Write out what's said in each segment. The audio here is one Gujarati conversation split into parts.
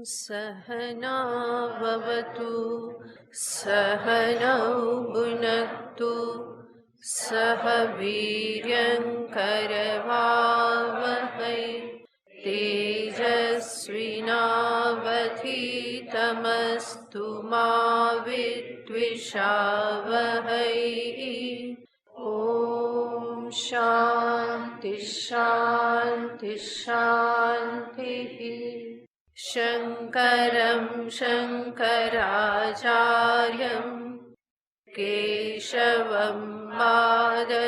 सहना भवतु सहनौ भुनक्तु सह वीर्यङ्करवावहै तेजस्विनावधीतमस्तु मा विद्विषावहै। ॐ शान्ति शान्ति शान्तिः। शङ्करं शङ्कराचार्यं केशवं बादरायणं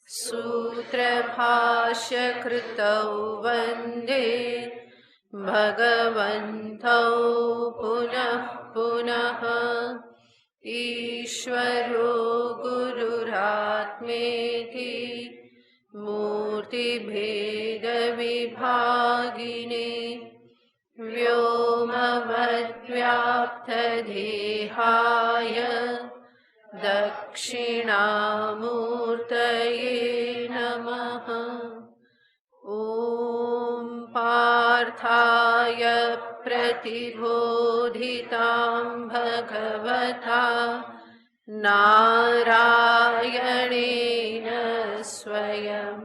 सूत्रभाष्यकृतौ वन्दे भगवन्तौ पुनः पुनः। ईश्वरो गुरुरात्मेति मूर्तिभेदविभागिने व्योमवद्व्याप्तदेहाय दक्षिणामूर्तये नमः। ॐ पार्थाय प्रतिबोधितां भगवता नारायणेन स्वयं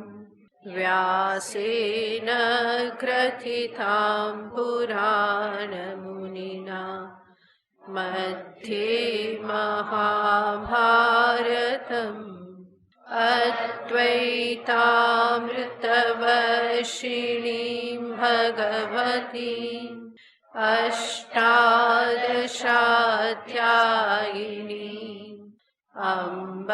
व्यासेन ग्रथितां पुराणमुनिना मध्ये महाभारतम् अद्वैतामृतवर्षिणीं भगवतीम् अष्टादशाध्यायिनीम् अम्ब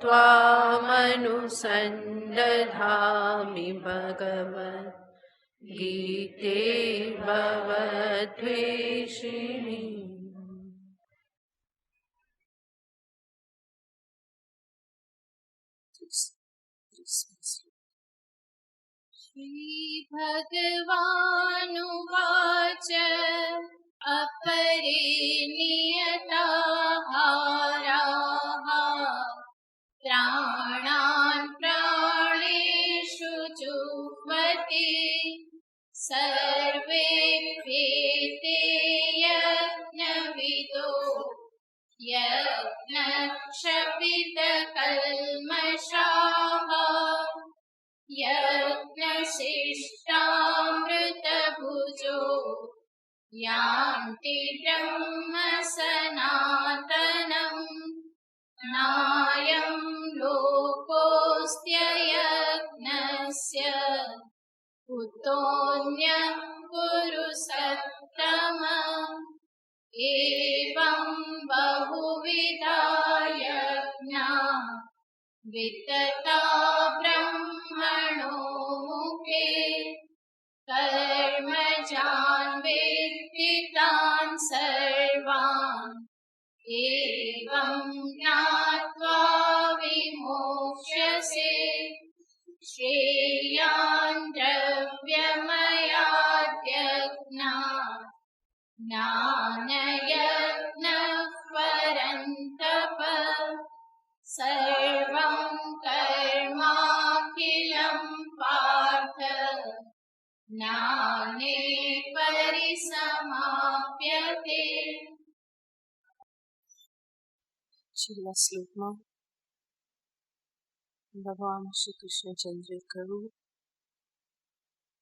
त्वामनुसन्दधामि भगवद्गीते भवद्वेषिणी। श्रीभगवानुवाच अपरे नियताहाराः प्राणान् प्राणेषु जुह्वति सर्वेऽप्येते यज्ञविदो यज्ञक्षपितकल्मषाः यज्ञशिष्टामृतभुजो यान्ति ब्रह्म सनातनम्। नायं लोकोऽस्त्ययज्ञस्य कुतोऽन्यः कुरु सत्तम। एवं बहुविधा यज्ञा वितता ब्रह्मणो मुखे कर्मजान् वेत्ति तान् सर्वान्। एवं ज्ञात्वा विमोक्ष्यसे श्रेयान् द्रव्यमयाद्यज्ञात् ज्ञानयज्ञः परन्तप। सर्वं कर्माखिलं पार्थ ज्ञाने परिसमाप्यते। છેલ્લા શ્લોકમાં ભગવાન શ્રી કૃષ્ણચંદ્રે કહ્યું,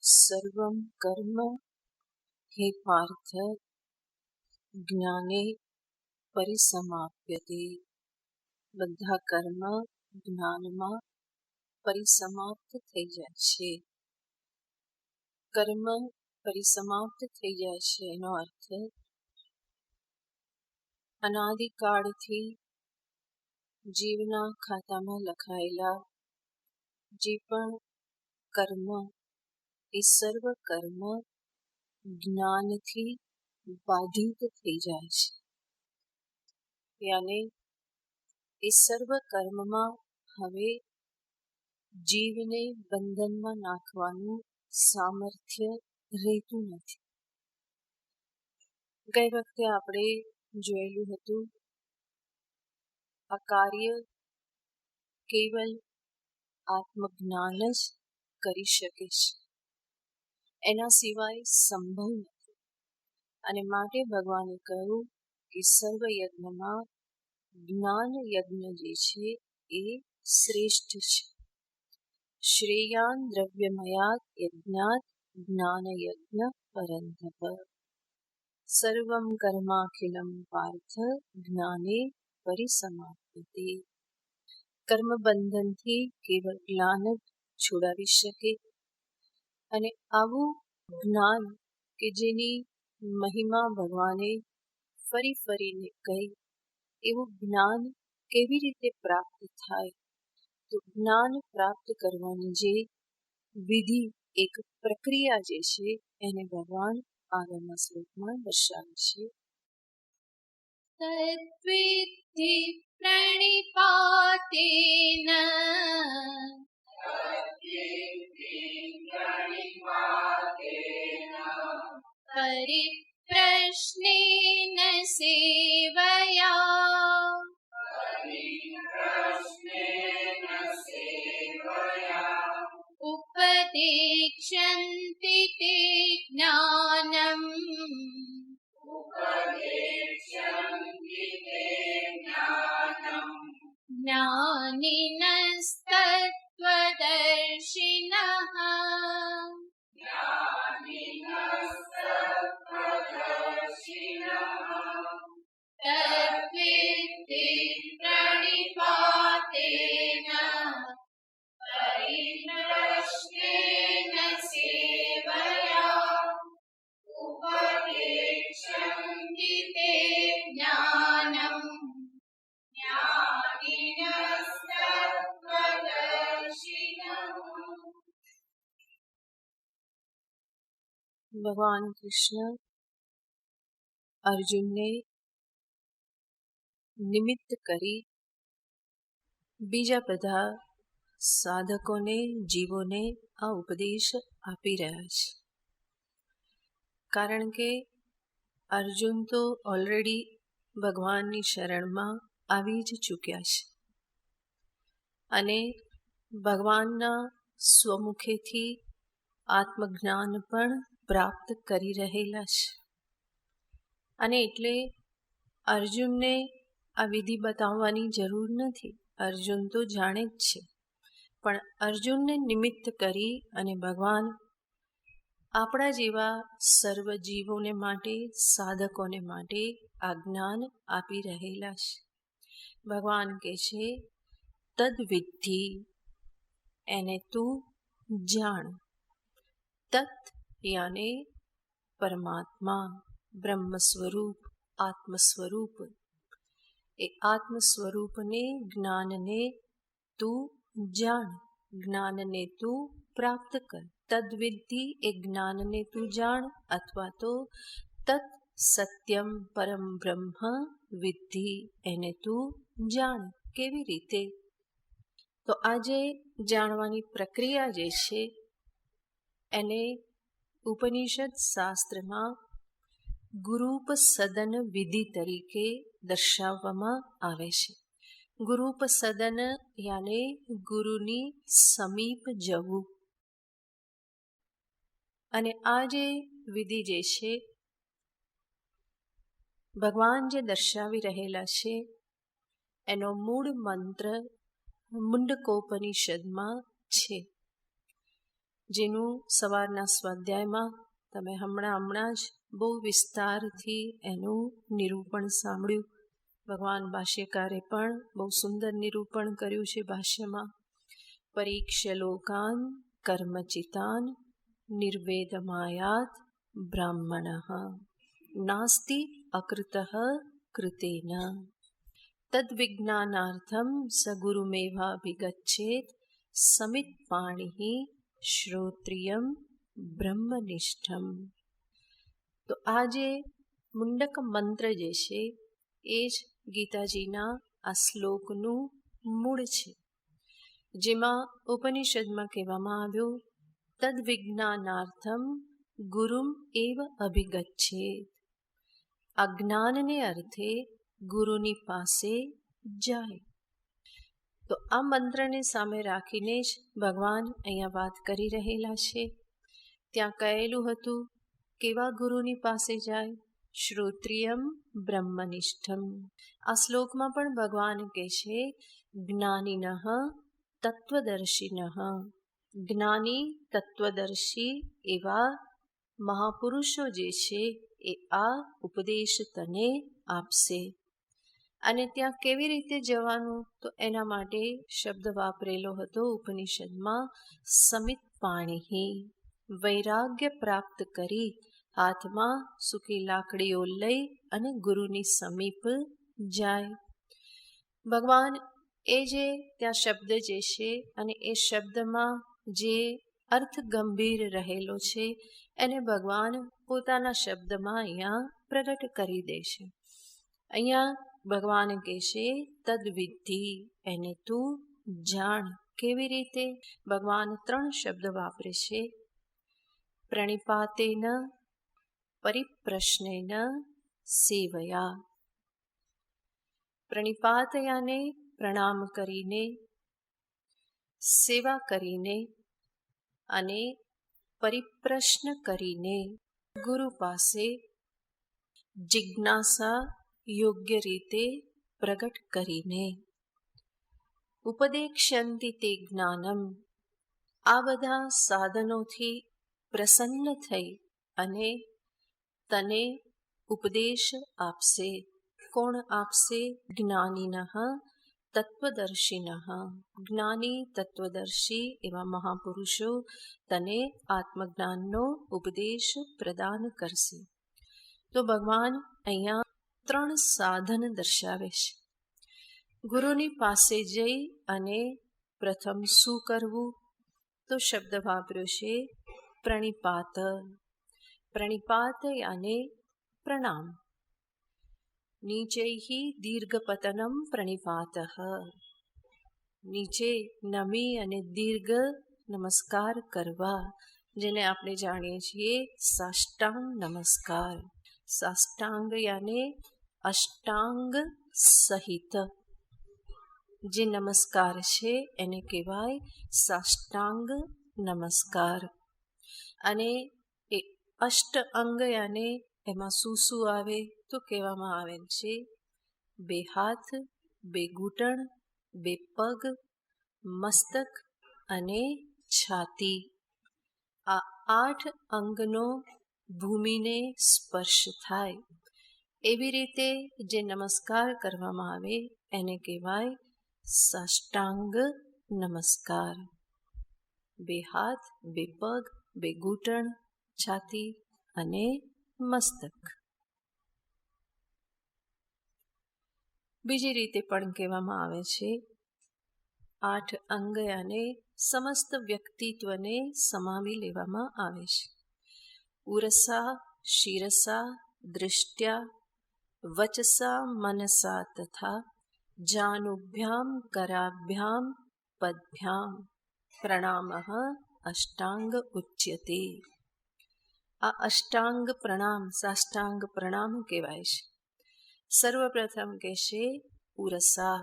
સર્વમ કર્મ હે પાર્થ જ્ઞાને પરિસમાપ્યતે. બધા કર્મ જ્ઞાનમાં પરિસમાપ્ત થઈ જાય છે. કર્મ પરિસમાપ્ત થઈ જાય છે એનો અર્થ અનાદિકાળથી જીવના ખાતામાં લખાયેલા જે પણ કર્મ એ સર્વ કર્મ જ્ઞાનથી બાધિત થઈ જાય છે. યાને એ સર્વ કર્મમાં હવે જીવને બંધનમાં નાખવાનું સામર્થ્ય રહેતું નથી. ગઈ વખતે આપણે જોયેલું હતું આ કાર્ય કેવલ આત્મજ્ઞાન જ કરી શકે છે, એના સિવાય સંભવ નથી. અને માટે ભગવાને કહ્યું કે સર્વ યજ્ઞમાં જ્ઞાન યજ્ઞ જે છે એ શ્રેષ્ઠ છે. શ્રેયાન દ્રવ્યમયાત યજ્ઞાત જ્ઞાન યજ્ઞ પરંતપ. સર્વમ કર્માખિલમ પાર્થ જ્ઞાને પરિસમાપ્યતે. કર્મ બંધનથી કેવળ જ્ઞાન જ છોડાવી શકે. અને આવું જ્ઞાન કે જેની મહિમા ભગવાને ફરી ફરીને કહી, એવું જ્ઞાન કેવી રીતે પ્રાપ્ત થાય? તો જ્ઞાન પ્રાપ્ત કરવાની જે વિધિ, એક પ્રક્રિયા જે છે એને ભગવાન આગળના શ્લોકમાં દર્શાવે છે. તદ્વિદ્ધિ પ્રણિપાતેન પરિપ્રશ્નેન સેવયા ઉપદેક્ષ્યન્તિ તે જ્ઞાનમ જ્ઞાનિનસ્તત્વદર્શિનઃ. તદ્વિદ્ધિ પ્રણિપાતેન પરિપ્રશ્નેન સેવયા ઉપદેક્ષ્યન્તિ તે જ્ઞાનમ જ્ઞાનિનસ્તત્વદર્શિનઃ. ભગવાન કૃષ્ણ અર્જુનને નિમિત્ત કરી બીજા બધા સાધકોને, જીવોને આ ઉપદેશ આપી રહ્યા છે. કારણ કે અર્જુન તો ઓલરેડી ભગવાનની શરણમાં આવી જ ચૂક્યા છે અને ભગવાનના સ્વમુખેથી આત્મજ્ઞાન પણ પ્રાપ્ત કરી રહેલા છે. અને એટલે અર્જુનને આ વિધિ બતાવવાની જરૂર નથી. અર્જુન તો જાણે જ છે. પણ અર્જુનને નિમિત્ત કરી અને ભગવાન આપણા જેવા સર્વ જીવોને માટે, સાધકોને માટે આ જ્ઞાન આપી રહેલા છે. ભગવાન કહે છે તદ્વિદ્ધિ, એને તું જાણ. તત્ યાને પરમાત્મા, બ્રહ્મ સ્વરૂપ, આત્મ સ્વરૂપ. એ આત્મ સ્વરૂપને, જ્ઞાનને તું જાણ, જ્ઞાનને તું પ્રાપ્ત કર. તદ્વિદ્ધિ, એ જ્ઞાનને તું જાણ, અથવા તો તત્ સત્યમ પરમ બ્રહ્મ વિદ્ધિ, એને તું જાણ. કેવી રીતે? તો આજે જાણવાની પ્રક્રિયા જે છે એને ઉપનિષદ શાસ્ત્રમાં ગુરૂપ સદન વિધિ તરીકે દર્શાવવામાં આવે છે. ગુરૂપ સદન યાને ગુરુની સમીપ જવું. અને આ જે વિધિ જે છે ભગવાન જે દર્શાવી રહેલા છે એનો મૂળ મંત્ર મુંડકોપનિષદમાં છે, જેનું સવારના સ્વાધ્યાયમાં તમે હમણાં જ બહુ વિસ્તારથી એનું નિરૂપણ સાંભળ્યું. ભગવાન ભાષ્યકારે પણ બહુ સુંદર નિરૂપણ કર્યું છે ભાષ્યમાં. પરીક્ષ્ય લોકાન કર્મચિતાન નિર્વેદમાયાત બ્રાહ્મણ નાસ્તિ અકૃતઃ કૃતેન તદ્વિજ્ઞાનાર્થમ સગુરુમેવાભિગચ્છેત સમિત્પાણિ શ્રોત્રિયમ બ્રહ્મનિષ્ઠમ. તો આ જે મુંડક મંત્ર જે છે એ જ ગીતાજીના આ શ્લોકનું મૂળ છે, જેમાં ઉપનિષદમાં કહેવામાં આવ્યું તદ્વિજ્ઞાનાર્થમ ગુરુમ એવ અભિગચ્છેત. આ જ્ઞાનને અર્થે ગુરુની પાસે જાય. તો આ મંત્રને સામે રાખીને જ ભગવાન અહીંયા વાત કરી રહેલા છે. ત્યાં કહેલું હતું કેવા ગુરુની પાસે જાય? શ્રોત્રિયમ બ્રહ્મનિષ્ઠમ. આ શ્લોકમાં પણ ભગવાન કહે છે જ્ઞાનિનઃ તત્વદર્શિનઃ. જ્ઞાની તત્વદર્શી એવા મહાપુરુષો જે છે એ આ ઉપદેશ તને આપશે. અને ત્યાં કેવી રીતે જવાનું? તો એના માટે શબ્દ વાપરેલો હતો ઉપનિષદમાં સમિત પાણી. વૈરાગ્ય પ્રાપ્ત કરી હાથમાં સૂકી લાકડીઓ લઈ અને ગુરુની સમીપ જાય. ભગવાન એ જે ત્યાં શબ્દ જે છે અને એ શબ્દમાં જે અર્થ ગંભીર રહેલો છે એને ભગવાન પોતાના શબ્દમાં અહીંયા પ્રગટ કરી દે છે. અહીંયા ભગવાન કહે છે તદ્વિધિ, એને તું જાણ. કેવી રીતે? ભગવાન 3 શબ્દ વાપરે છે. પ્રણિપાતેન, પરિપ્રશ્નેન, સેવયા. પ્રણિપાત યાને પ્રણામ કરીને, સેવા કરીને અને પરિપ્રશ્ન કરીને ગુરુ પાસે જિજ્ઞાસા યોગ્ય રીતે પ્રગટ કરીને. ઉપદેક્ષ્યંતિ તે જ્ઞાનમ. આ બધા સાધનોથી પ્રસન્ન થઈ અને તને ઉપદેશ આપશે. કોણ આપશે? જ્ઞાનિનઃ તત્વદર્શિનઃ. જ્ઞાની તત્વદર્શી એવા મહાપુરુષો તને આત્મજ્ઞાનનો ઉપદેશ પ્રદાન કરશે. તો ભગવાન અહીંયા 3 સાધન દર્શાવે છે. ગુરુની પાસે જઈ અને પ્રથમ શું કરવું? તો શબ્દ વાપર્યો છે પ્રણિપાત. પ્રણિપાત યાને પ્રણામ. નીચૈહિ દીર્ઘપતનમ પ્રણિપાતઃ. નીચે નમી અને દીર્ઘ નમસ્કાર કરવા, જેને આપણે જાણીએ છીએ સાષ્ટાંગ નમસ્કાર. સાષ્ટાંગ યાને અષ્ટાંગ સહિત જે નમસ્કાર છે એને કહેવાય સાષ્ટાંગ નમસ્કાર. અને એ અષ્ટ અંગ યાને એમાં શું આવે? તો કહેવામાં આવેલ છે 2 હાથ, 2 ઘૂંટણ, 2 પગ, મસ્તક અને છાતી. આ 8 અંગનો ભૂમિને સ્પર્શ થાય એવી રીતે જે નમસ્કાર કરવામાં આવે એને કહેવાય સાષ્ટાંગ નમસ્કાર. 2 હાથ, 2 પગ, 2 ઘૂંટણ, છાતી અને મસ્તક. બીજી રીતે પણ કહેવામાં આવે છે 8 અંગ અને સમસ્ત વ્યક્તિત્વને સમાવી લેવામાં આવે છે. ઉરસા, શિરસા, દૃષ્ટ્યા, વચસા, મનસા તથા જાનુભ્યામ, કરાભ્યામ, પદભ્યામ પ્રણામઃ અષ્ટાંગ ઉચ્યતે. આ અષ્ટાંગ પ્રણામ, સાષ્ટાંગ પ્રણામ કહેવાય છે. સર્વપ્રથમ કહેશે ઉરસા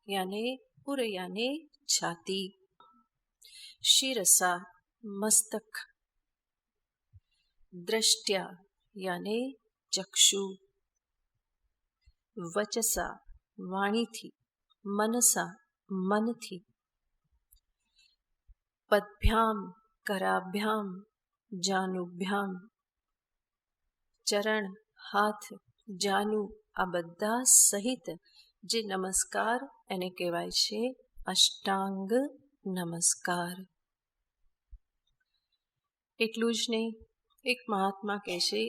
યાને ઉર યાને છાતી, શિરસા મસ્તક, દ્રષ્ટ્યા યાને ચક્ષુ, વચસા વાણીથી, મનસા મનથી, પદભ્યામ કરાભ્યામ, જાનુભ્યામ ચરણ, હાથ, જાનુ આ બધા સહિત જે નમસ્કાર એને કહેવાય છે અષ્ટાંગ નમસ્કાર. એટલું જ નહીં, એક મહાત્મા કહે છે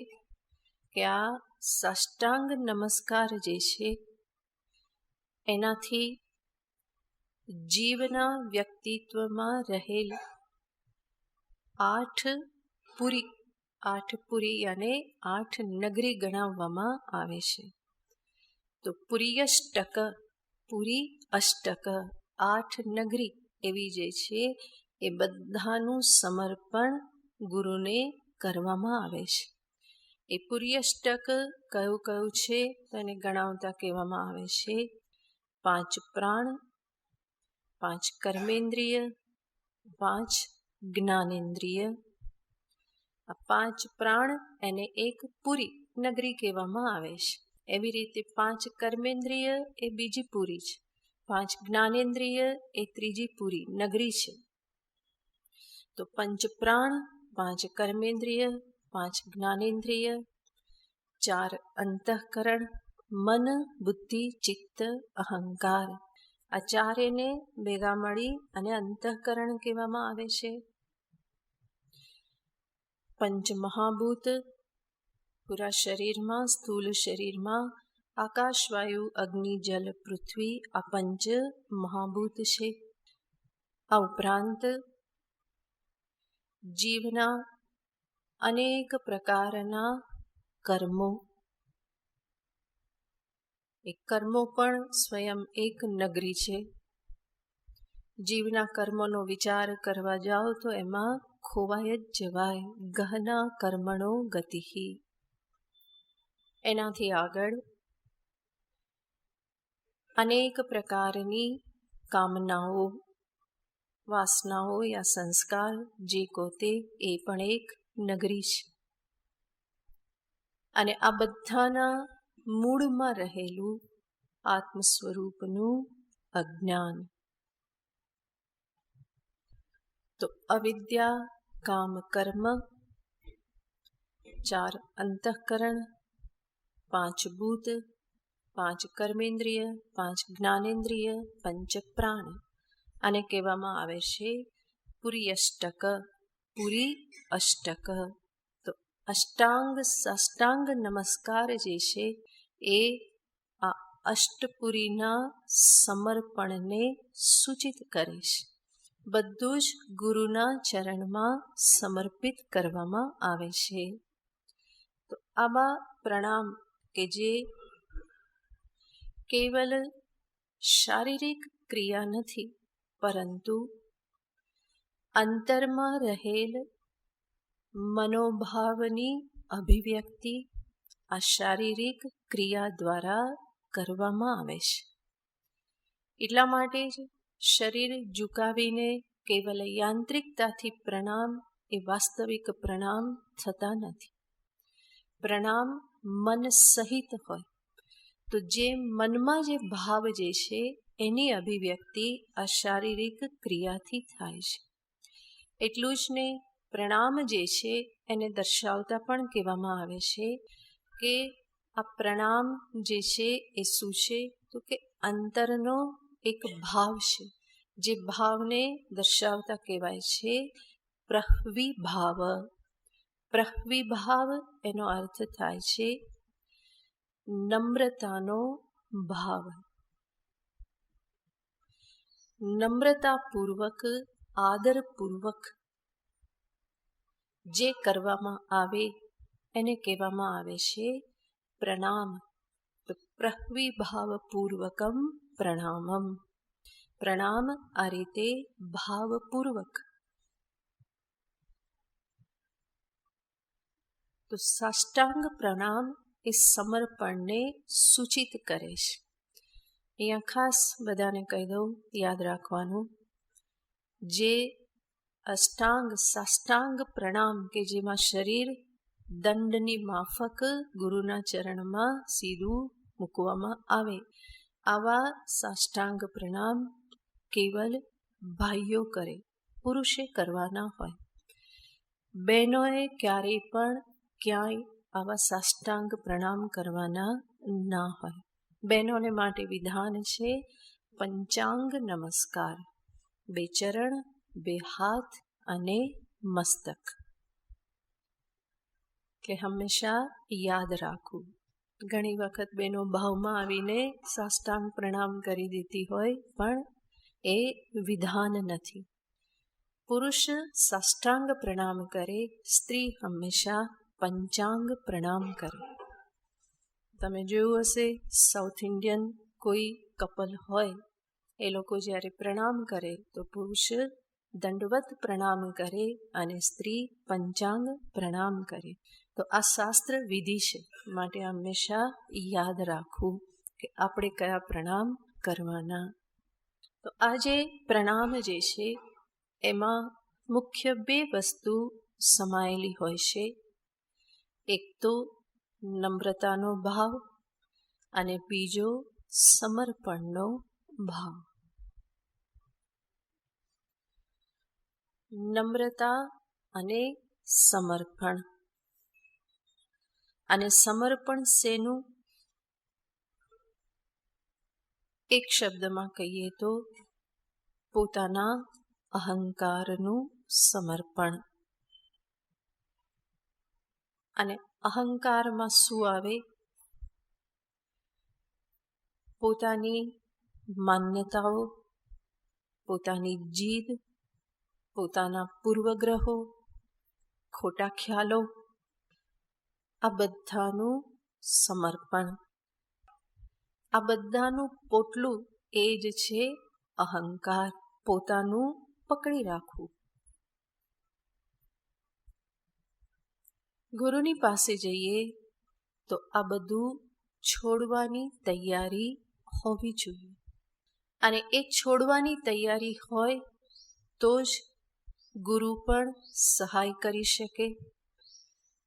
કે આ સાષ્ટાંગ નમસ્કાર જે છે એનાથી જીવના વ્યક્તિત્વમાં રહેલ 8 પુરી અને 8 નગરી ગણાવવામાં આવે છે. તો પુરીયષ્ટક, પુરી અષ્ટક 8 નગરી એવી જે છે એ બધાનું સમર્પણ ગુરુને કરવામાં આવે છે. એ પુરીયષ્ટક કયું છે તો એને ગણાવતા કહેવામાં આવે છે 5 પ્રાણ, 5 કર્મેન્દ્રિય, 5 જ્ઞાનેન્દ્રિય. આ 5 પ્રાણ એને એક પૂરી નગરી કહેવામાં આવે છે. એવી રીતે 5 કર્મેન્દ્રિય એ બીજી પૂરી છે, 5 જ્ઞાનેન્દ્રિય એ ત્રીજી પૂરી નગરી છે. તો 5 પ્રાણ, 5 કર્મેન્દ્રિય, 5 જ્ઞાનેન્દ્રિય, 4 અંતઃકરણ, મન, બુદ્ધિ, ચિત્ત, અહંકાર. આ ચારેને ભેગા મળી અને અંતઃકરણ કહેવામાં આવે છે. 5 મહાભૂત પૂરા શરીરમાં, સ્થૂલ શરીરમાં આકાશ, વાયુ, અગ્નિ, જલ, પૃથ્વી, આ 5 મહાભૂત છે. આ ઉપરાંત જીવના અનેક પ્રકારના કર્મો, એ કર્મો પણ સ્વયં એક નગરી છે. જીવના કર્મોનો વિચાર કરવા જાઓ તો એમાં ખોવાય જ જવાય. ગહના કર્મણો ગતિહિ. એનાથી આગળ અનેક પ્રકારની કામનાઓ, વાસનાઓ યા સંસ્કાર જે કોતે એ પણ એક નગરી છે. અને આ બધાના મૂળમાં રહેલું આત્મ સ્વરૂપનું અજ્ઞાન. તો અવિદ્યા, કામ, કર્મ, 4 અંતઃકરણ, 5 ભૂત, 5 કર્મેન્દ્રિય, 5 જ્ઞાનેન્દ્રિય, 5 પ્રાણ. આને કહેવામાં આવે છે પુરી અષ્ટક. પુરી અષ્ટક. તો અષ્ટાંગ સાષ્ટાંગ નમસ્કાર જે છે એ આ અષ્ટપુરીના સમર્પણને સૂચિત કરે છે. બધું જ ગુરુના ચરણમાં સમર્પિત કરવામાં આવે છે. તો આમાં પ્રણામ કે જે કેવલ શારીરિક ક્રિયા નથી, પરંતુ અંતરમાં રહેલ મનોભાવની અભિવ્યક્તિ આ શારીરિક ક્રિયા દ્વારા કરવામાં આવે છે. એટલા માટે જ શરીર ઝુકાવીને કેવલ યાંત્રિકતાથી પ્રણામ એ વાસ્તવિક પ્રણામ થતા નથી. પ્રણામ મન સહિત હોય. તો જે મનમાં જે ભાવ જે છે એની અભિવ્યક્તિ આ શારીરિક ક્રિયાથી થાય છે. એટલું જ નહીં, પ્રણામ જે છે એને દર્શાવતા પણ કહેવામાં આવે છે કે આ પ્રણામ જે છે એ શું છે, તો કે અંતરનો એક ભાવ છે. જે ભાવને દર્શાવતા કહેવાય છે પ્રહ્વીભાવ. પ્રહ્વીભાવ એનો અર્થ થાય છે નમ્રતાનો ભાવ. નમ્રતાપૂર્વક, આદરપૂર્વક જે કરવામાં આવે એને કહેવામાં આવે છે પ્રણામ. પ્રહ્વીભાવપૂર્વકમ પ્રણામમ. પ્રણામ આ રીતે ભાવપૂર્વક. તો સાષ્ટાંગ પ્રણામ એ સમર્પણને સૂચિત કરે છે. અહીંયા ખાસ બધાને કહી દઉં, યાદ રાખવાનું, જે અષ્ટાંગ સાષ્ટાંગ પ્રણામ કે જેમાં શરીર દંડની માફક ગુરુના ચરણમાં સીધું મૂકવામાં આવે, આવા સાષ્ટાંગ પ્રણામ કેવલ ભાઈઓ કરે, પુરુષે કરવાના હોય. બહેનોએ ક્યારેય પણ ક્યાંય આવા સાષ્ટાંગ પ્રણામ કરવાના ના હોય. બહેનોને માટે વિધાન છે પંચાંગ નમસ્કાર. 2 ચરણ, 2 હાથ અને મસ્તક. કે હંમેશા યાદ રાખવું. ઘણી વખત બહેનો ભાવમાં આવીને સાષ્ટાંગ પ્રણામ કરી દેતી હોય, પણ એ વિધાન નથી. પુરુષ સાષ્ટાંગ પ્રણામ કરે, સ્ત્રી હંમેશા પંચાંગ પ્રણામ કરે. તમે જોયું હશે, સાઉથ ઇન્ડિયન કોઈ કપલ હોય, એ લોકો જ્યારે પ્રણામ કરે તો પુરુષ દંડવત પ્રણામ કરે અને સ્ત્રી પંચાંગ પ્રણામ કરે. તો આ શાસ્ત્ર વિધિ છે, માટે હંમેશા યાદ રાખવું કે આપણે કયા પ્રણામ કરવાના. તો આ જે પ્રણામ જે છે એમાં મુખ્ય બે વસ્તુ સમાયેલી હોય છે. એક તો નમ્રતાનો ભાવ અને બીજો સમર્પણનો ભાવ. નમ્રતા અને સમર્પણ. અને સમર્પણ શેનું? એક શબ્દમાં કહીએ તો પોતાના અહંકારનું સમર્પણ. અને અહંકારમાં શું આવે? પોતાની માન્યતાઓ, પોતાની જીદ, પોતાના પૂર્વગ્રહો, ખોટા ખ્યાલો, આ બધાનું સમર્પણ. આ બધાનું પોટલું એ જ છે અહંકાર, પોતાનું પકડી રાખવું. ગુરુની પાસે જઈએ તો આ બધું છોડવાની તૈયારી હોવી જોઈએ. અને એ છોડવાની તૈયારી હોય તો જ ગુરુ પણ સહાય કરી શકે.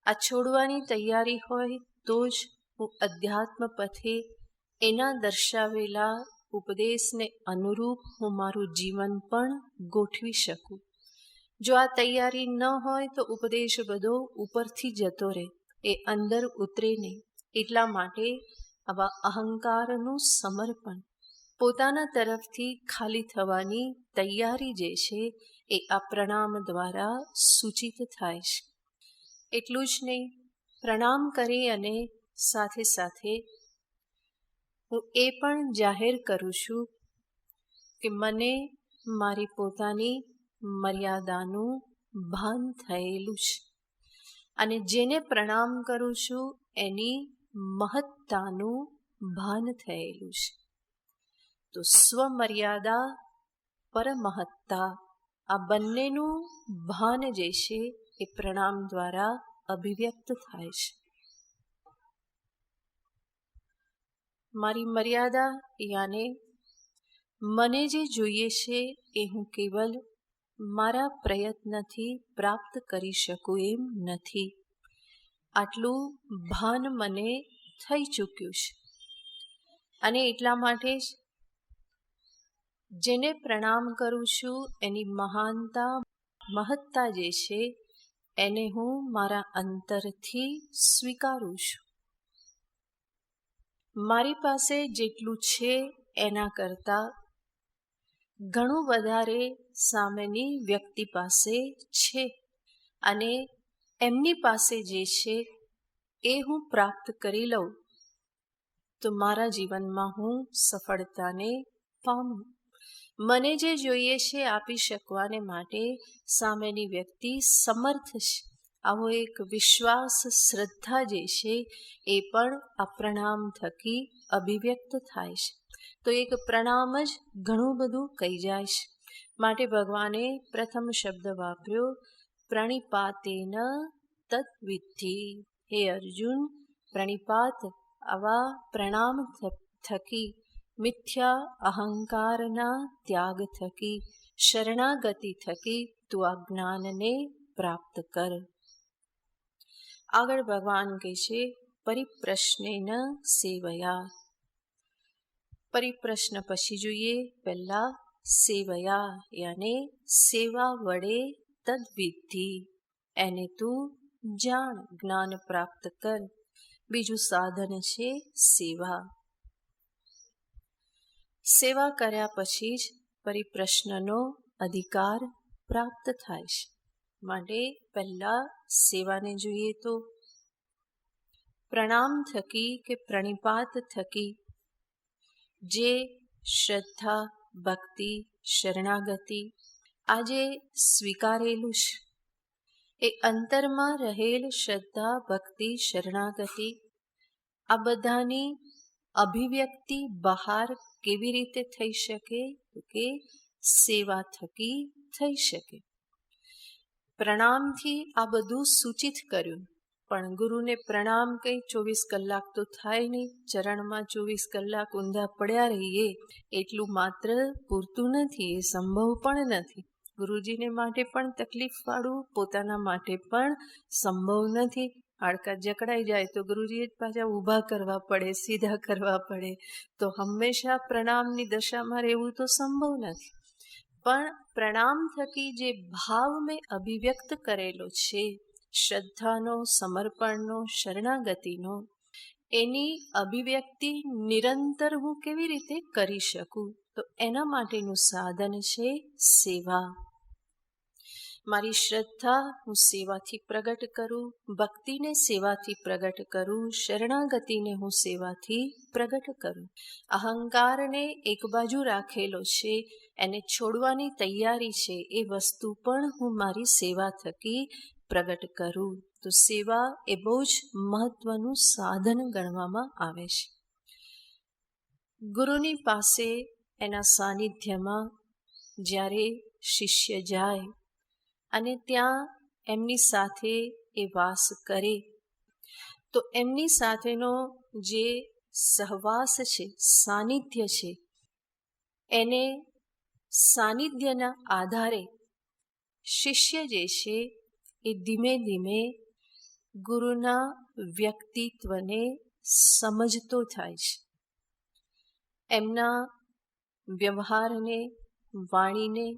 આ છોડવાની તૈયારી હોય તો જ હું અધ્યાત્મ પથે એના દર્શાવેલા ઉપદેશને અનુરૂપ હું મારું જીવન પણ ગોઠવી શકું. જો આ તૈયારી ન હોય તો ઉપદેશ બધો ઉપરથી જતો રહે, એ અંદર ઉતરે નહીં. એટલા માટે આવા અહંકારનું સમર્પણ, પોતાના તરફથી ખાલી થવાની તૈયારી જે છે એ આ પ્રણામ દ્વારા સૂચિત થાય છે. એટલું જ નહીં, પ્રણામ કરી અને સાથે સાથે હું એ પણ જાહેર કરું છું કે મને મારી પોતાની મર્યાદાનું ભાન થયેલું છે. અને જેને પ્રણામ કરું છું એની મહત્તાનું ભાન થયેલું છે. તો સ્વમર્યાદા, પરમહત્તા, આ બંનેનું ભાન જે છે એ પ્રણામ દ્વારા અભિવ્યક્ત થાય છે. મારી મર્યાદા યાને મને જે જોઈએ છે એ હું કેવલ મારા પ્રયત્નથી પ્રાપ્ત કરી શકું એમ નથી. આટલું ભાન મને થઈ ચૂક્યું છે. અને એટલા માટે જ જેને પ્રણામ કરું છું એની મહાનતા, મહત્તા જે છે એને હું મારા અંતરથી સ્વીકારું છું. મારી પાસે જેટલું છે એના કરતાં ઘણું વધારે સામેની વ્યક્તિ પાસે છે. અને એમની પાસે જે છે એ હું પ્રાપ્ત કરી લઉં તો મારા જીવનમાં હું સફળતાને પામું. મને જે જોઈએ છે આપી શકવાને માટે સામેની વ્યક્તિ સમર્થ છે. આવો એક વિશ્વાસ, શ્રદ્ધા જે છે એ પણ આ પ્રણામ થકી અભિવ્યક્ત થાય છે. તો એક પ્રણામ જ ઘણું બધું કહી જાય છે. માટે ભગવાને પ્રથમ શબ્દ વાપર્યો પ્રણિપાતેન તદ્વિદ્ધિ. હે અર્જુન, પ્રણિપાત, આવા પ્રણામ થકી, મિથ્યા અહંકારના ત્યાગ થકી, શરણાગતિ થકી તું આ જ્ઞાનને પ્રાપ્ત કર. આગળ ભગવાન કહે છે પરિપ્રશ્નેન સેવયા. પરિપ્રશ્ન પછી જોઈએ, પહેલા સેવયા યાને સેવા વડે તદ્વિદ્ધિ, એને તું જાણ, જ્ઞાન પ્રાપ્ત કર. બીજું સાધન છે સેવા. સેવા કર્યા પછી જ પરિપ્રશ્નનો અધિકાર પ્રાપ્ત થાય છે. માટે પહેલા સેવાને જોઈએ તો પ્રણામ થકી કે પ્રણિપાત થકી જે શ્રદ્ધા, ભક્તિ, શરણાગતિ આજે સ્વીકારેલું છે એ અંતરમાં રહેલ શ્રદ્ધા, ભક્તિ, શરણાગતિ આ બધાની અભિવ્યક્તિ બહાર કેવી રીતે થઈ શકે? તો કે સેવા થકી થઈ શકે. પ્રણામથી આ બધું સૂચિત કર્યું પણ ગુરુને પ્રણામ કંઈ 24 કલાક તો થાય નહીં. ચરણમાં 24 કલાક ઊંધા પડ્યા રહીએ એટલું માત્ર પૂરતું નથી, એ સંભવ પણ નથી. ગુરુજીને માટે પણ તકલીફવાળું, પોતાના માટે પણ સંભવ નથી. હાડકાં જકડાઈ જાય તો ગુરુજીએ પાછા ઊભા કરવા પડે, સીધા કરવા પડે. તો હંમેશા પ્રણામની દશામાં રહેવું તો સંભવ નથી. પણ પ્રણામ થકી જે ભાવ મેં અભિવ્યક્ત કરેલો છે, શ્રદ્ધાનો, સમર્પણનો, શરણાગતિનો, એની અભિવ્યક્તિ નિરંતર હું કેવી રીતે કરી શકું? તો એના માટેનું સાધન છે સેવા. મારી શ્રદ્ધા હું સેવાથી પ્રગટ કરું, ભક્તિને સેવાથી પ્રગટ કરું, શરણાગતિને હું સેવાથી પ્રગટ કરું. અહંકારને એક બાજુ રાખેલો છે, એને છોડવાની તૈયારી છે, એ વસ્તુ પણ હું મારી સેવા થકી પ્રગટ કરું. તો સેવા એ બહુ જ મહત્વનું સાધન ગણવામાં આવે છે. ગુરુની પાસે એના સાનિધ્યમાં જ્યારે શિષ્ય જાય અને ત્યાં એમની સાથે એ વાસ કરે, તો એમની સાથેનો જે સહવાસ છે, સાનિધ્ય છે, એને સાનિધ્યના આધારે શિષ્ય જે છે એ ધીમે ધીમે ગુરુના વ્યક્તિત્વને સમજતો થાય છે. એમના વ્યવહારને, વાણીને,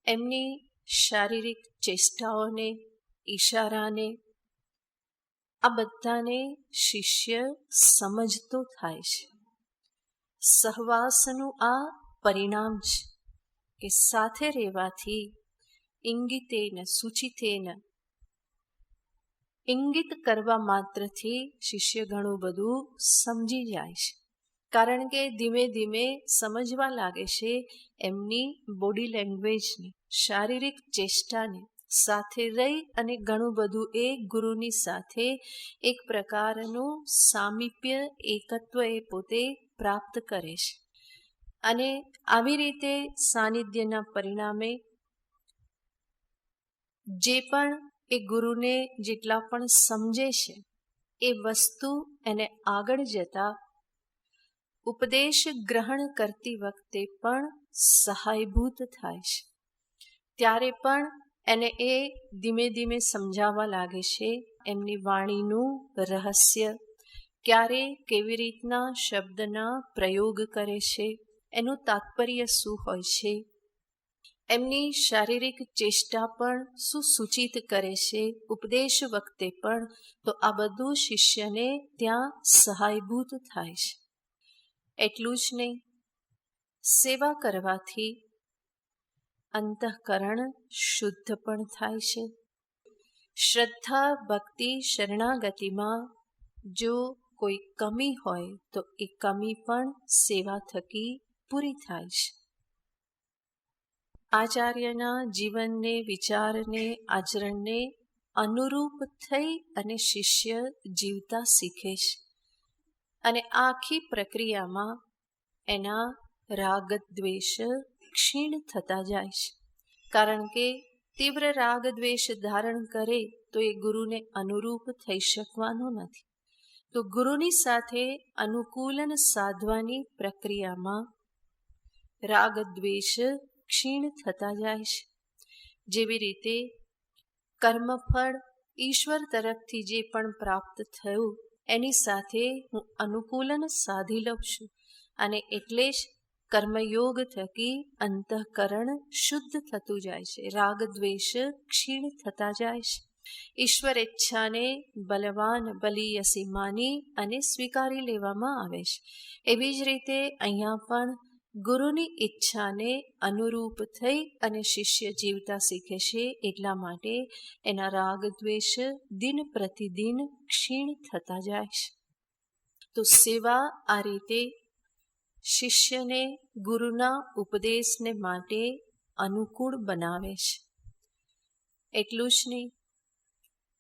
એમની શારીરિક ચેષ્ટાઓને, ઈશારાને, આ બધાને શિષ્ય સમજતો થાય છે. સહવાસનું આ પરિણામ છે કે સાથે રહેવાથી ઇંગિતેન સૂચિતેન, ઇંગિત કરવા માત્રથી શિષ્ય ઘણું બધું સમજી જાય છે. કારણ કે ધીમે ધીમે સમજવા લાગે છે એમની બોડી લેંગ્વેજને, શારીરિક ચેષ્ટાને, સાથે રહી અને ઘણું બધું એ ગુરુની સાથે એક પ્રકારનું સામીપ્ય, એકત્વ એ પોતે પ્રાપ્ત કરે છે. અને આવી રીતે સાનિધ્યના પરિણામે જે પણ એ ગુરુને જેટલા પણ સમજે છે, એ વસ્તુ એને આગળ જતા ઉપદેશ ગ્રહણ કરતી વખતે પણ સહાયભૂત થાય છે. ત્યારે પણ એને એ ધીમે ધીમે સમજાવવા લાગે છે એમની વાણીનું રહસ્ય, ક્યારે કેવી રીતના શબ્દના પ્રયોગ કરે છે, એનું તાત્પર્ય શું હોય છે, એમની શારીરિક ચેષ્ટા પણ શું સૂચિત કરે છે ઉપદેશ વખતે પણ. તો આ બધું શિષ્યને ત્યાં સહાયભૂત થાય છે. એટલું જ નહીં, સેવા કરવાથી અંતઃકરણ શુદ્ધ પણ થાય છે. શ્રદ્ધા, ભક્તિ, શરણાગતિમાં જો કોઈ કમી હોય તો એ કમી પણ સેવા થકી પૂરી થાય છે. આચાર્યના જીવનને, વિચારને, આચરણને અનુરૂપ થઈ અને શિષ્ય જીવતા શીખે છે. અને આખી પ્રક્રિયામાં એના રાગ દ્વેષ ક્ષીણ થતા જાય છે. કારણ કે તીવ્ર રાગ દ્વેષ ધારણ કરે તો એ ગુરુને અનુરૂપ થઈ શકવાનો નથી. તો ગુરુની સાથે અનુકૂલન સાધવાની પ્રક્રિયામાં રાગ દ્વેષ ક્ષીણ થતા જાય છે. જેવી રીતે કર્મફળ ઈશ્વર તરફથી જે પણ પ્રાપ્ત થયું એની સાથે હું અનુકૂલન સાધી લઉં છું, અને એટલે જ કર્મયોગ થકી અંતઃકરણ શુદ્ધ થતું જાય છે, રાગ દ્વેષ ક્ષીણ થતા જાય છે. ઈશ્વર ઈચ્છાને બલવાન બલીયસી માની અને સ્વીકારી લેવામાં આવે છે. એવી જ રીતે અહીંયા પણ ગુરુની ઈચ્છાને અનુરૂપ થઈ અને શિષ્ય જીવતા શીખે છે. એટલા માટે એના રાગ દ્વેષ દિન પ્રતિદિન ક્ષીણ થતા જાય છે. તો સેવા આ રીતે શિષ્યને ગુરુના ઉપદેશને માટે અનુકૂળ બનાવે છે. એટલું જ નહીં,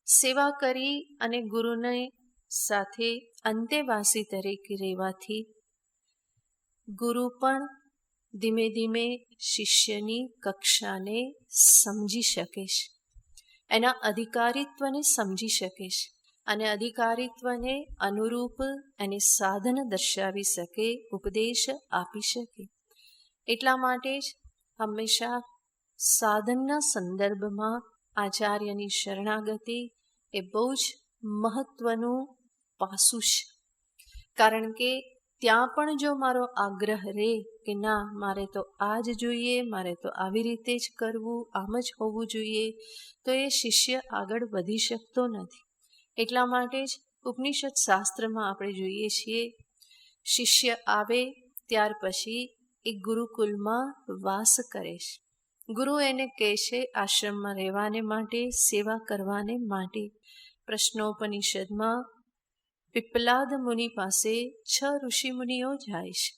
સેવા કરી અને ગુરુને સાથે અંતેવાસી તરીકે રહેવાથી ગુરુ પણ ધીમે ધીમે શિષ્યની કક્ષાને સમજી શકે છે. એના અધિકારીત્વને સમજી શકીશ અને અધિકારીત્વને અનુરૂપ એની સાધન દર્શાવી શકે, ઉપદેશ આપી શકે. એટલા માટે જ હંમેશા સાધનના સંદર્ભમાં આચાર્યની શરણાગતિ એ બહુ જ મહત્વનું પાસું છે. કારણ કે ત્યાં પણ જો મારો આગ્રહ રહે કે ના, મારે તો આ જ જોઈએ, મારે તો આવી રીતે જ કરવું, આમ જ હોવું જોઈએ, તો એ શિષ્ય આગળ વધી શકતો નથી. એટલા માટે જ ઉપનિષદ શાસ્ત્રમાં આપણે જોઈએ છીએ, શિષ્ય આવે ત્યાર પછી એ ગુરુકુલમાં વાસ કરે છે. ગુરુ એને કહે છે આશ્રમમાં રહેવાને માટે, સેવા કરવાને માટે. પ્રશ્નોપનિષદમાં પીપલાદ મુનિ પાસે 6 ઋષિમુનિઓ જાય છે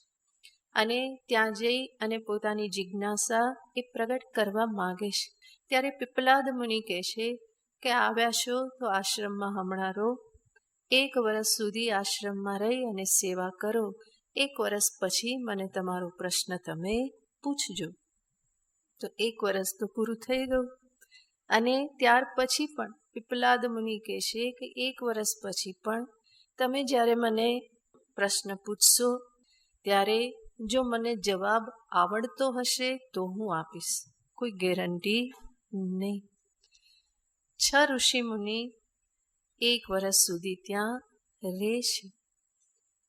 અને ત્યાં જઈ અને પોતાની જિજ્ઞાસા એ પ્રગટ કરવા માગે છે. ત્યારે પીપલાદ મુનિ કહે છે કે આવ્યા છો તો આશ્રમમાં હમણાં રહો, 1 વર્ષ સુધી આશ્રમમાં રહી અને સેવા કરો, 1 વર્ષ પછી મને તમારો પ્રશ્ન તમે પૂછજો. તો 1 વર્ષ તો પૂરું થઈ ગયું અને ત્યાર પછી પણ પીપલાદ મુનિ કહે છે કે 1 વર્ષ પછી પણ તમે જ્યારે મને પ્રશ્ન પૂછશો ત્યારે જો મને જવાબ આવડતો હશે તો હું આપીશ, કોઈ ગેરંટી નહીં. 6 ઋષિમુનિ 1 વર્ષ સુધી ત્યાં રહેશે,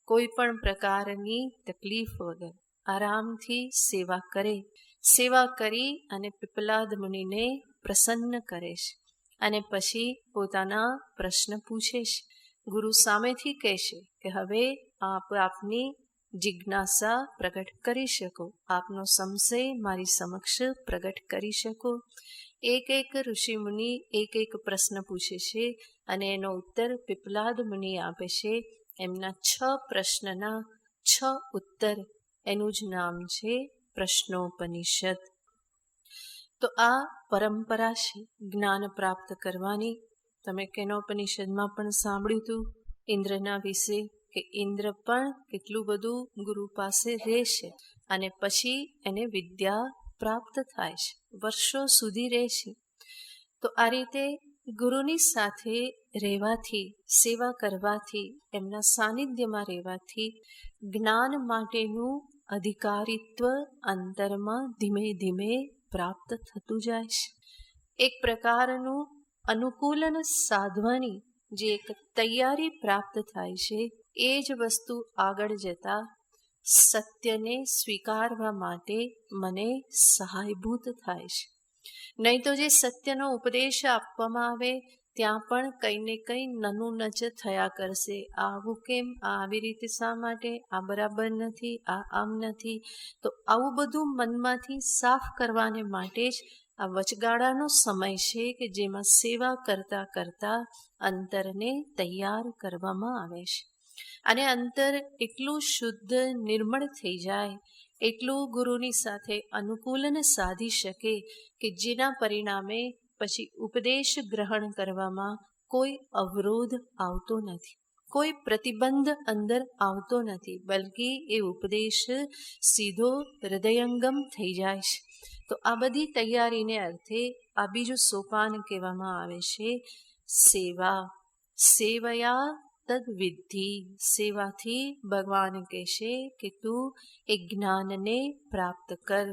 કોઈ પણ પ્રકારની તકલીફ વગર આરામથી સેવા કરે. સેવા કરી અને પીપલાદ મુનિને પ્રસન્ન કરે છે અને પછી પોતાના પ્રશ્ન પૂછે છે. ગુરુ સામેથી કહેશે કે હવે આપ આપની જિજ્ઞાસા પ્રગટ કરી શકો, આપનો સંશય મારી સમક્ષ પ્રગટ કરી શકો. એક ઋષિમુનિ એક પ્રશ્ન પૂછે છે અને એનો ઉત્તર પીપલાદ મુનિ આપે છે. એમના 6 પ્રશ્નના 6 ઉત્તર, એનું જ નામ છે પ્રશ્નોપનિષદ. તો આ પરંપરા છે જ્ઞાન પ્રાપ્ત કરવાની. તમે કેનોપનિષદમાં પણ સાંભળ્યું હતું ઇન્દ્રના વિશે, કે ઇન્દ્ર પણ કેટલું બધું ગુરુ પાસે રહેશે અને પછી એને વિદ્યા પ્રાપ્ત થાય છે, વર્ષો સુધી રહેશે. તો આ રીતે ગુરુની સાથે રહેવાથી, સેવા કરવાથી, એમના સાનિધ્યમાં રહેવાથી જ્ઞાન માટેનું અધિકારીત્વ અંતરમાં ધીમે ધીમે પ્રાપ્ત થતું જાય છે. એક પ્રકારનું અનુકૂલન સાધવાની જે એક તૈયારી પ્રાપ્ત થાય છે, એ જ વસ્તુ આગળ જતા સત્યને સ્વીકારવા માટે મને સહાયભૂત થાય છે. નહીં તો જે સત્યનો ઉપદેશ આપવામાં આવે ત્યાં પણ કંઈ ને કંઈ નનું નચ થયા કરશે. આવું કેમ, આ આવી રીતે શા માટે, આ બરાબર નથી, આ આમ નથી. તો આવું બધું મનમાંથી સાફ કરવાને માટે જ આ વચગાળાનો સમય છે કે જેમાં સેવા કરતાં કરતાં અંતરને તૈયાર કરવામાં આવે છે. અને અંતર એટલું શુદ્ધ નિર્મળ થઈ જાય, એટલું ગુરુની સાથે અનુકૂલન સાધી શકે કે જેના પરિણામે પછી ઉપદેશ ગ્રહણ કરવામાં કોઈ અવરોધ આવતો નથી, કોઈ પ્રતિબંધ અંદર આવતો નથી, બલકે એ ઉપદેશ સીધો હૃદયંગમ થઈ જાય છે. તો આ બધી તૈયારીને અર્થે આ બીજું સોપાન કહેવામાં આવે છે સેવા. સેવયા તદ વિદ્ધિ. સેવાથી ભગવાન કહેશે કે તું એ જ્ઞાનને પ્રાપ્ત કર.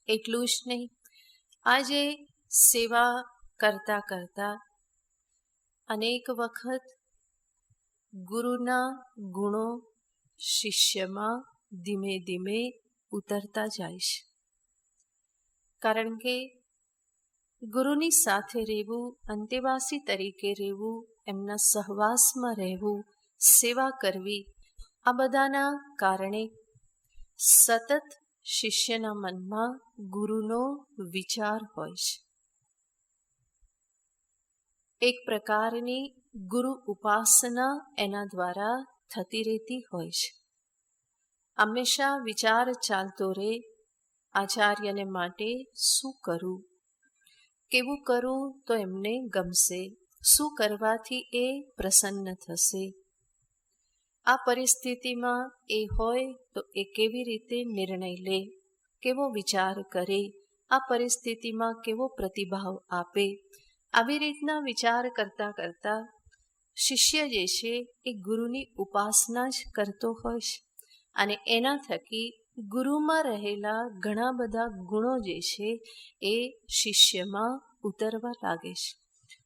એટલું જ નહીં, આજે સેવા કરતા કરતા અનેક વખત ગુરુના ગુણો શિષ્યમાં ધીમે ધીમે ઉતરતા જાય છે. કારણ કે ગુરુની સાથે રહેવું, અંતેવાસી તરીકે રહેવું, એમના સહવાસમાં રહેવું, સેવા કરવી, આ બધાના કારણે સતત શિષ્યના મનમાં ગુરુનો વિચાર હોય છે. એક પ્રકારની ગુરુ ઉપાસના એના દ્વારા થતી રહેતી હોય છે. હંમેશા વિચાર ચાલતો રહે, આચાર્યને માટે શું કરું, કેવું કરું તો એમને ગમશે, શું કરવાથી એ પ્રસન્ન થશે. આ પરિસ્થિતિમાં એ હોય તો એ કેવી રીતે નિર્ણય લે, કેવો વિચાર કરે, આ પરિસ્થિતિમાં કેવો પ્રતિભાવ આપે. આવી રીતના વિચાર કરતા કરતા શિષ્ય જે છે એ ગુરુની ઉપાસના જ કરતો હોય છે અને એના થકી ગુરુમાં રહેલા ઘણા બધા ગુણો જે છે એ શિષ્યમાં ઉતરવા લાગે છે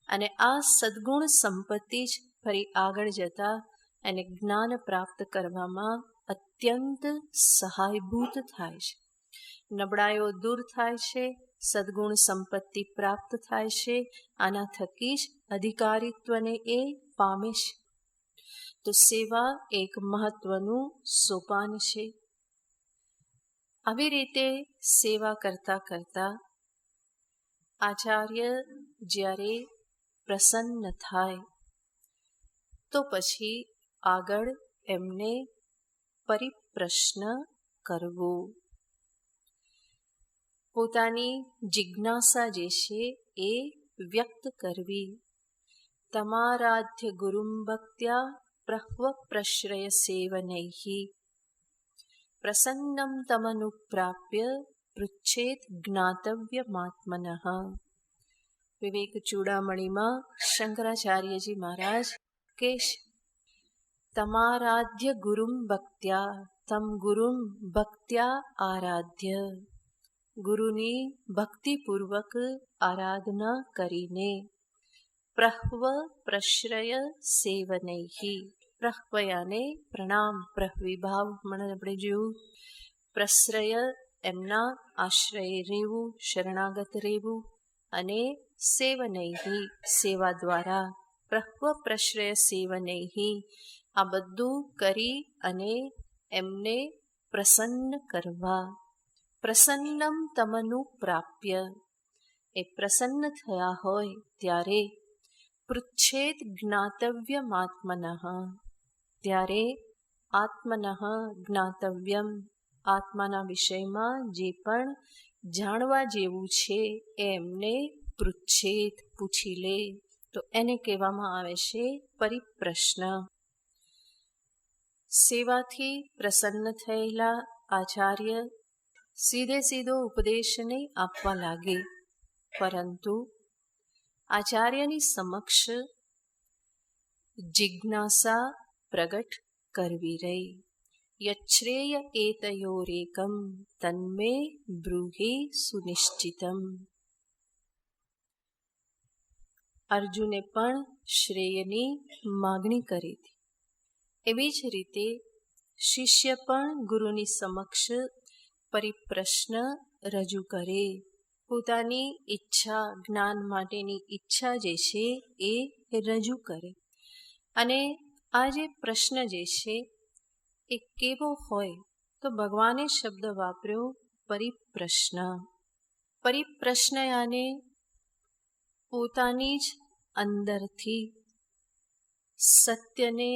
અને આ સદ્ગુણ સંપત્તિ જ ફરી આગળ જતા એને જ્ઞાન પ્રાપ્ત કરવામાં અત્યંત સહાયભૂત થાય છે. નબળાઈઓ દૂર થાય છે, સદ્ગુણ સંપત્તિ પ્રાપ્ત થાય છે, આના થકી જ અધિકારીત્વને એ પામે છે. તો સેવા એક મહત્વનું સોપાન છે. આવી રીતે સેવા કરતા કરતા આચાર્ય જ્યારે પ્રસન્ન થાય તો પછી આગળ એમને પરિપ્રશ્ન કરવો, પોતાની જિજ્ઞાસા જે છે એ વ્યક્ત કરવી. તમારાધ્ય ગુરુમ ભક્ત્યા પ્રહ્વ પ્રશ્રય સેવનૈહિ પ્રસન્નમ તમનુપ્રાપ્ય પૃચ્છેત જ્ઞાતવ્યમાત્મનઃ. વિવેક ચૂડામણીમાં શંકરાચાર્યજી મહારાજ કે તમારાધ્ય ગુરુમ ભક્ત્યા, તમ ગુરુમ ભક્ત્યા આરાધ્ય, ગુરુની ભક્તિપૂર્વક આરાધના કરીને પ્રહ્વ પ્રશ્રય સેવનૈહિ, પ્રહ્વયાને પ્રણામ, પ્રહ્વિભાવ આપણે જોયું, પ્રશ્રય એમના આશ્રય રહેવું, શરણાગત રહેવું અને સેવનૈહિ સેવા દ્વારા, પ્રહ્વ પ્રશ્રય સેવનૈહિ આ બધું કરી અને એમને પ્રસન્ન કરવા. પ્રસન્નમ તમનું પ્રાપ્ય, એ પ્રસન્ન થયા હોય ત્યારે પૃચ્છેદ જ્ઞાતવ્યમાત્મનઃ, ત્યારે આત્મનઃ જ્ઞાતવ્યમ, આત્માના વિષયમાં જે પણ જાણવા જેવું છે એ એમને પૃચ્છેદ પૂછી લે, તો એને કહેવામાં આવે છે પરિપ્રશ્ન. સેવાથી પ્રસન્ન થયેલા આચાર્ય સીધો ઉપદેશ નહીં આપવા લાગે, પરંતુ આચાર્યની સમક્ષ જિજ્ઞાસા પ્રગટ કરવી રહી. યચ્છ્રેય એતયોરેકમ તન્મે બ્રૂહે સુનિશ્ચિતમ. અર્જુને પણ શ્રેયની માગણી કરી હતી. એવી જ રીતે શિષ્ય પણ ગુરુની સમક્ષ પરિપ્રશ્ન રજૂ કરે, પોતાની ઈચ્છા, જ્ઞાન માટેની ઈચ્છા જે છે એ રજૂ કરે. અને આ જે પ્રશ્ન જે છે એ કેવો હોય, તો ભગવાને શબ્દ વાપર્યો પરિપ્રશ્ન. પરિપ્રશ્ન યાને પોતાની જ અંદરથી સત્યને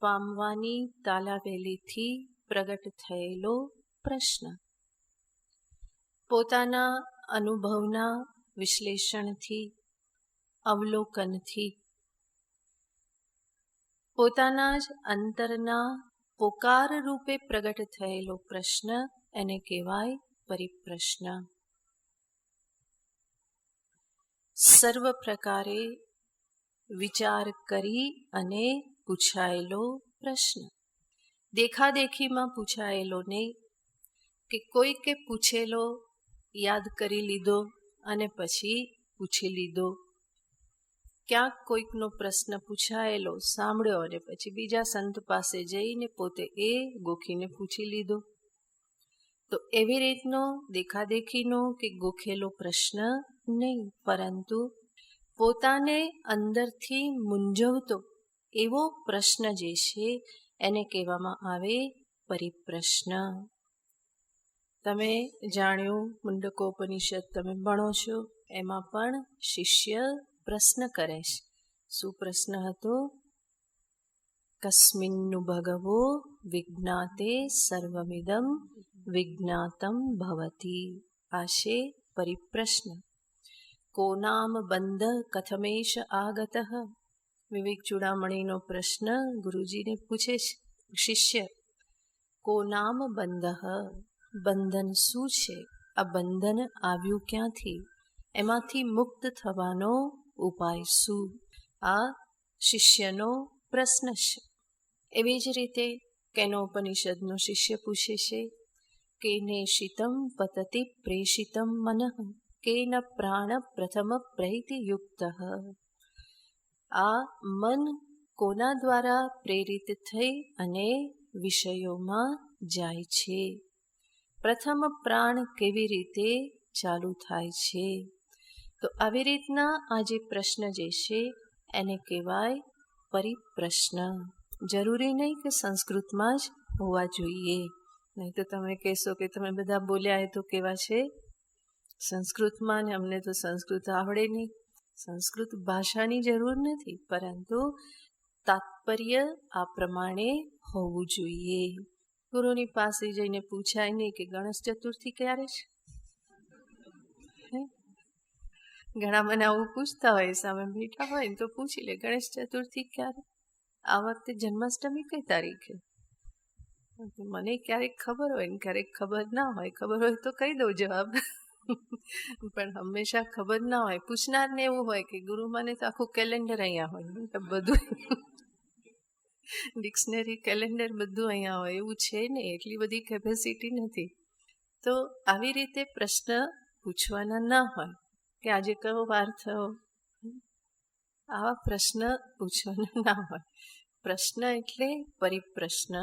પામવાની તાલાવેલીથી પ્રગટ થયેલો પ્રશ્ન, પોતાના અનુભવના વિશ્લેષણથી, અવલોકનથી, પોતાના જ અંતરના પોકાર રૂપે પ્રગટ થયેલો પ્રશ્ન એને કહેવાય પરિપ્રશ્ન. સર્વ પ્રકારે વિચાર કરી અને પૂછાયેલો પ્રશ્ન, દેખાદેખીમાં પૂછાયેલો નહીં, કે કોઈકે પૂછેલો યાદ કરી લીધો અને પછી પૂછી લીધો. ક્યાંક કોઈકનો પ્રશ્ન પૂછાયેલો સાંભળ્યો અને પછી બીજા સંત પાસે જઈને પોતે એ ગોખીને પૂછી લીધો. તો એવી રીતનો દેખાદેખીનો કે ગોખેલો પ્રશ્ન નહીં, પરંતુ પોતાને અંદરથી મૂંઝવતો એવો પ્રશ્ન જે છે એને કહેવામાં આવે પરિપ્રશ્ન. તમે જાણ્યું, મુંડકોપનિષદ તમે ભણો છો, એમાં પણ શિષ્ય પ્રશ્ન કરે છે. શું પ્રશ્ન હતો? કસ્મિન્નુ ભગવો વિજ્ઞાતે સર્વમિદમ વિજ્ઞાતમ ભવતી. આ છે પરિપ્રશ્ન. કો નામ બંધ કથમેશ આગતઃ. વિવેક ચૂડામણીનો પ્રશ્ન ગુરુજીને પૂછે છે શિષ્ય, કો નામ બંધ, બંધન શું છે? આ બંધન આવ્યું ક્યાંથી? એમાંથી મુક્ત થવાનો ઉપાય શું? આ શિષ્યનો પ્રશ્ન છે. એવી જ રીતે કેનોપનિષદનો શિષ્ય પૂછે છે કે નેષિતમ પતતિ પ્રેષિતમ મનઃ કેન પ્રાણ પ્રથમ પ્રૈતિયુક્ત. આ મન કોના દ્વારા પ્રેરિત થઈ અને વિષયોમાં જાય છે? પ્રથમ પ્રાણ કેવી રીતે ચાલુ થાય છે? તો આવી રીતના આ જે પ્રશ્ન જે છે એને કહેવાય પરિપ્રશ્ન. જરૂરી નહીં કે સંસ્કૃતમાં જ હોવા જોઈએ, નહીં તો તમે કહેશો કે તમે બધા બોલ્યા એ તો કેવા છે સંસ્કૃતમાં, ને અમને તો સંસ્કૃત આવડે નહીં. સંસ્કૃત ભાષાની જરૂર નથી, પરંતુ તાત્પર્ય આ પ્રમાણે હોવું જોઈએ. ગુરુની પાસે જઈને પૂછાય નહીં કે ગણેશ ચતુર્થી ક્યારે છે. ઘણા મને આવું પૂછતા હોય, સામે બેઠા હોય ને તો પૂછી લે ગણેશ ચતુર્થી ક્યારે, આ વખતે જન્માષ્ટમી કઈ તારીખે. મને ક્યારેક ખબર હોય ને ક્યારેક ખબર ના હોય. ખબર હોય તો કહી દઉં જવાબ, પણ હંમેશા ખબર ના હોય. પૂછનારને એવું હોય કે ગુરુ મને તો આખું કેલેન્ડર અહીંયા હોય, બધું ડિક્શનરી કેલેન્ડર બધું અહીંયા હોય. એવું છે ને, એટલી બધી કેપેસિટી નથી. તો આવી રીતે પ્રશ્ન પૂછવાના ના હોય કે આજે કયો વાર થયો, આવા પ્રશ્ન પૂછવાના ના હોય. પ્રશ્ન એટલે પરિપ્રશ્ન.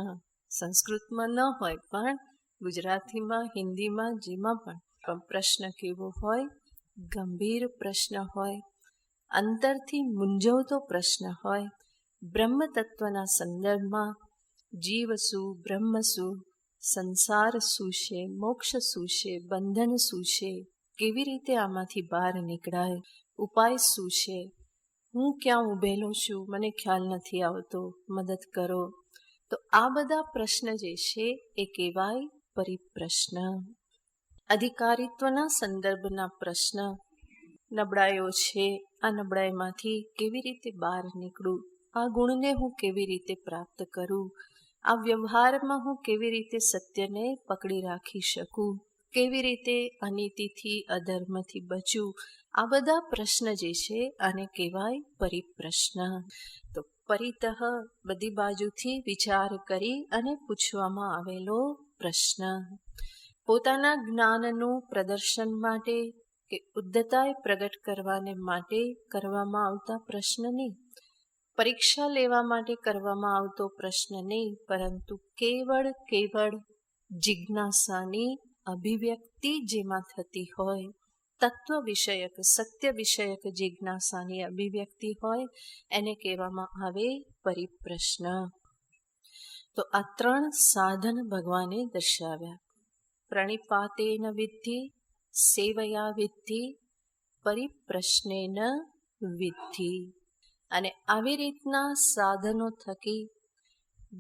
સંસ્કૃતમાં ન હોય પણ ગુજરાતીમાં, હિન્દીમાં, જેમાં પણ પ્રશ્ન કેવો હોય? ગંભીર પ્રશ્ન હોય, અંતરથી મૂંઝવતો પ્રશ્ન હોય. બ્રહ્મ તત્વના સંદર્ભમાં જીવ શું, બ્રહ્મ શું, સંસાર શું છે, મોક્ષ શું છે, બંધન શું છે, કેવી રીતે આમાંથી બહાર નીકળાય, ઉપાય શું છે, હું ક્યાં ઊભેલો છું, મને ખ્યાલ નથી આવતો, મદદ કરો. તો આ બધા પ્રશ્ન જે છે એ કહેવાય પરિપ્રશ્ન. અધિકારીત્વના સંદર્ભના પ્રશ્ન. નબળાઈઓ છે, આ નબળાઈમાંથી કેવી રીતે બહાર નીકળું, આ ગુણને હું કેવી રીતે પ્રાપ્ત કરું, આ વ્યવહારમાં હું કેવી રીતે સત્યને પકડી રાખી શકું, કેવી રીતે અનીતિથી, અધર્મથી બચું. આ બધા પ્રશ્ન જે છે આને કહેવાય પરિપ્રશ્ન. તો પરિતઃ બધી બાજુથી વિચાર કરી અને પૂછવામાં આવેલો પ્રશ્ન. પોતાના જ્ઞાનનું પ્રદર્શન માટે કે ઉદ્ધતાએ પ્રગટ કરવાને માટે કરવામાં આવતા પ્રશ્ન નહીં, પરીક્ષા લેવા માટે કરવામાં આવતો પ્રશ્ન નહીં, પરંતુ કેવળ જિજ્ઞાસાની અભિવ્યક્તિ જેમાં થતી હોય, તત્વ વિષયક, સત્ય વિષયક જિજ્ઞાસાની અભિવ્યક્તિ હોય, એને કહેવામાં આવે પરિપ્રશ્ન. તો આ 3 સાધન ભગવાને દર્શાવ્યા. પ્રણિપાતેન વિદ્ધિ, સેવયા વિદ્ધિ, પરિપ્રશ્નેન વિદ્ધિ. અને આવી રીતના સાધનો થકી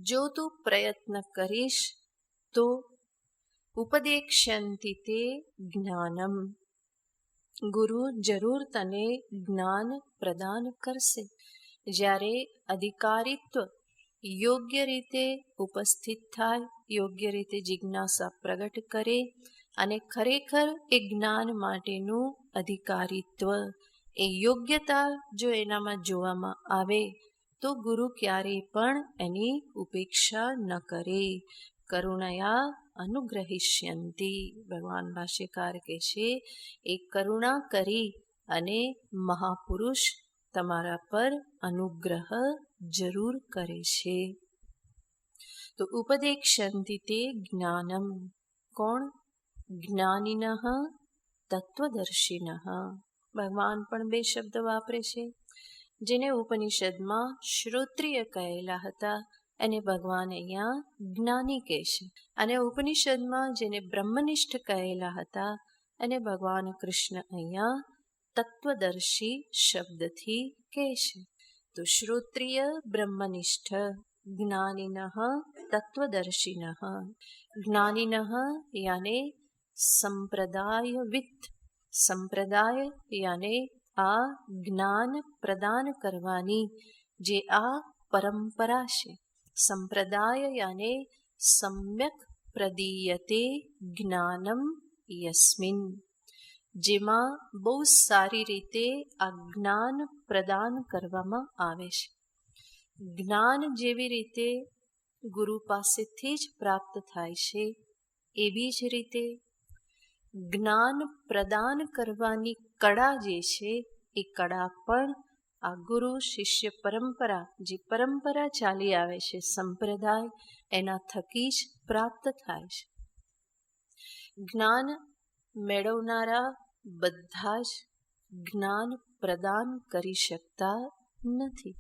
જો તું પ્રયત્ન કરીશ તો ઉપદેક્ષ્યંતિ તે જ્ઞાનમ, ગુરુ જરૂર તને જ્ઞાન પ્રદાન કરશે. જ્યારે અધિકારીત્વ યોગ્ય રીતે ઉપસ્થિત થાય, યોગ્ય રીતે જિજ્ઞાસા પ્રગટ કરે અને ખરેખર એ જ્ઞાન માટેનું અધિકારીત્વ, એ યોગ્યતા જો એનામાં જોવામાં આવે તો ગુરુ ક્યારેય પણ એની ઉપેક્ષા ન કરે. કરુણયા અનુગ્રહિષ્યંતિ. ભગવાન ભાષ્યકાર કહે છે એ કરુણા કરી અને મહાપુરુષ તમારા પર અનુગ્રહ જરૂર કરે છે. તો ઉપદેક્ષ્યંતિ તે જ્ઞાનમ. કોણ? જ્ઞાનિનઃ તત્વદર્શિનઃ. ભગવાન પણ 2 શબ્દ વાપરે છે. જેને ઉપનિષદમાં શ્રોત્રિય કહેલા હતા એને ભગવાન અહીંયા જ્ઞાની કહે છે, અને ઉપનિષદમાં જેને બ્રહ્મનિષ્ઠ કહેલા હતા એને ભગવાન કૃષ્ણ અહીંયા તત્વદર્શી શબ્દથી કહે છે. તો શ્રોત્રિય બ્રહ્મનિષ્ઠ, જ્ઞાનિનઃ તત્વદર્શિનઃ. જ્ઞાનિનઃ યાને સંપ્રદાયવિત્ત. સંપ્રદાય યાને આ જ્ઞાન પ્રદાન કરવાની જે આ પરંપરા છે. સંપ્રદાય યાને સમ્યક પ્રદીયતે જ્ઞાનમ યસ્મિન. જેમાં બહુ સારી રીતે આ જ્ઞાન પ્રદાન કરવામાં આવે છે. જ્ઞાન જેવી રીતે ગુરુ પાસેથી જ પ્રાપ્ત થાય છે, એવી જ રીતે જ્ઞાન પ્રદાન કરવાની કળા જે છે એ કળા પણ આ ગુરુ શિષ્ય પરંપરા, જે પરંપરા ચાલી આવે છે સંપ્રદાય, એના થકી જ પ્રાપ્ત થાય છે. જ્ઞાન મેળવનારા બધા જ જ્ઞાન પ્રદાન કરી શકતા નથી.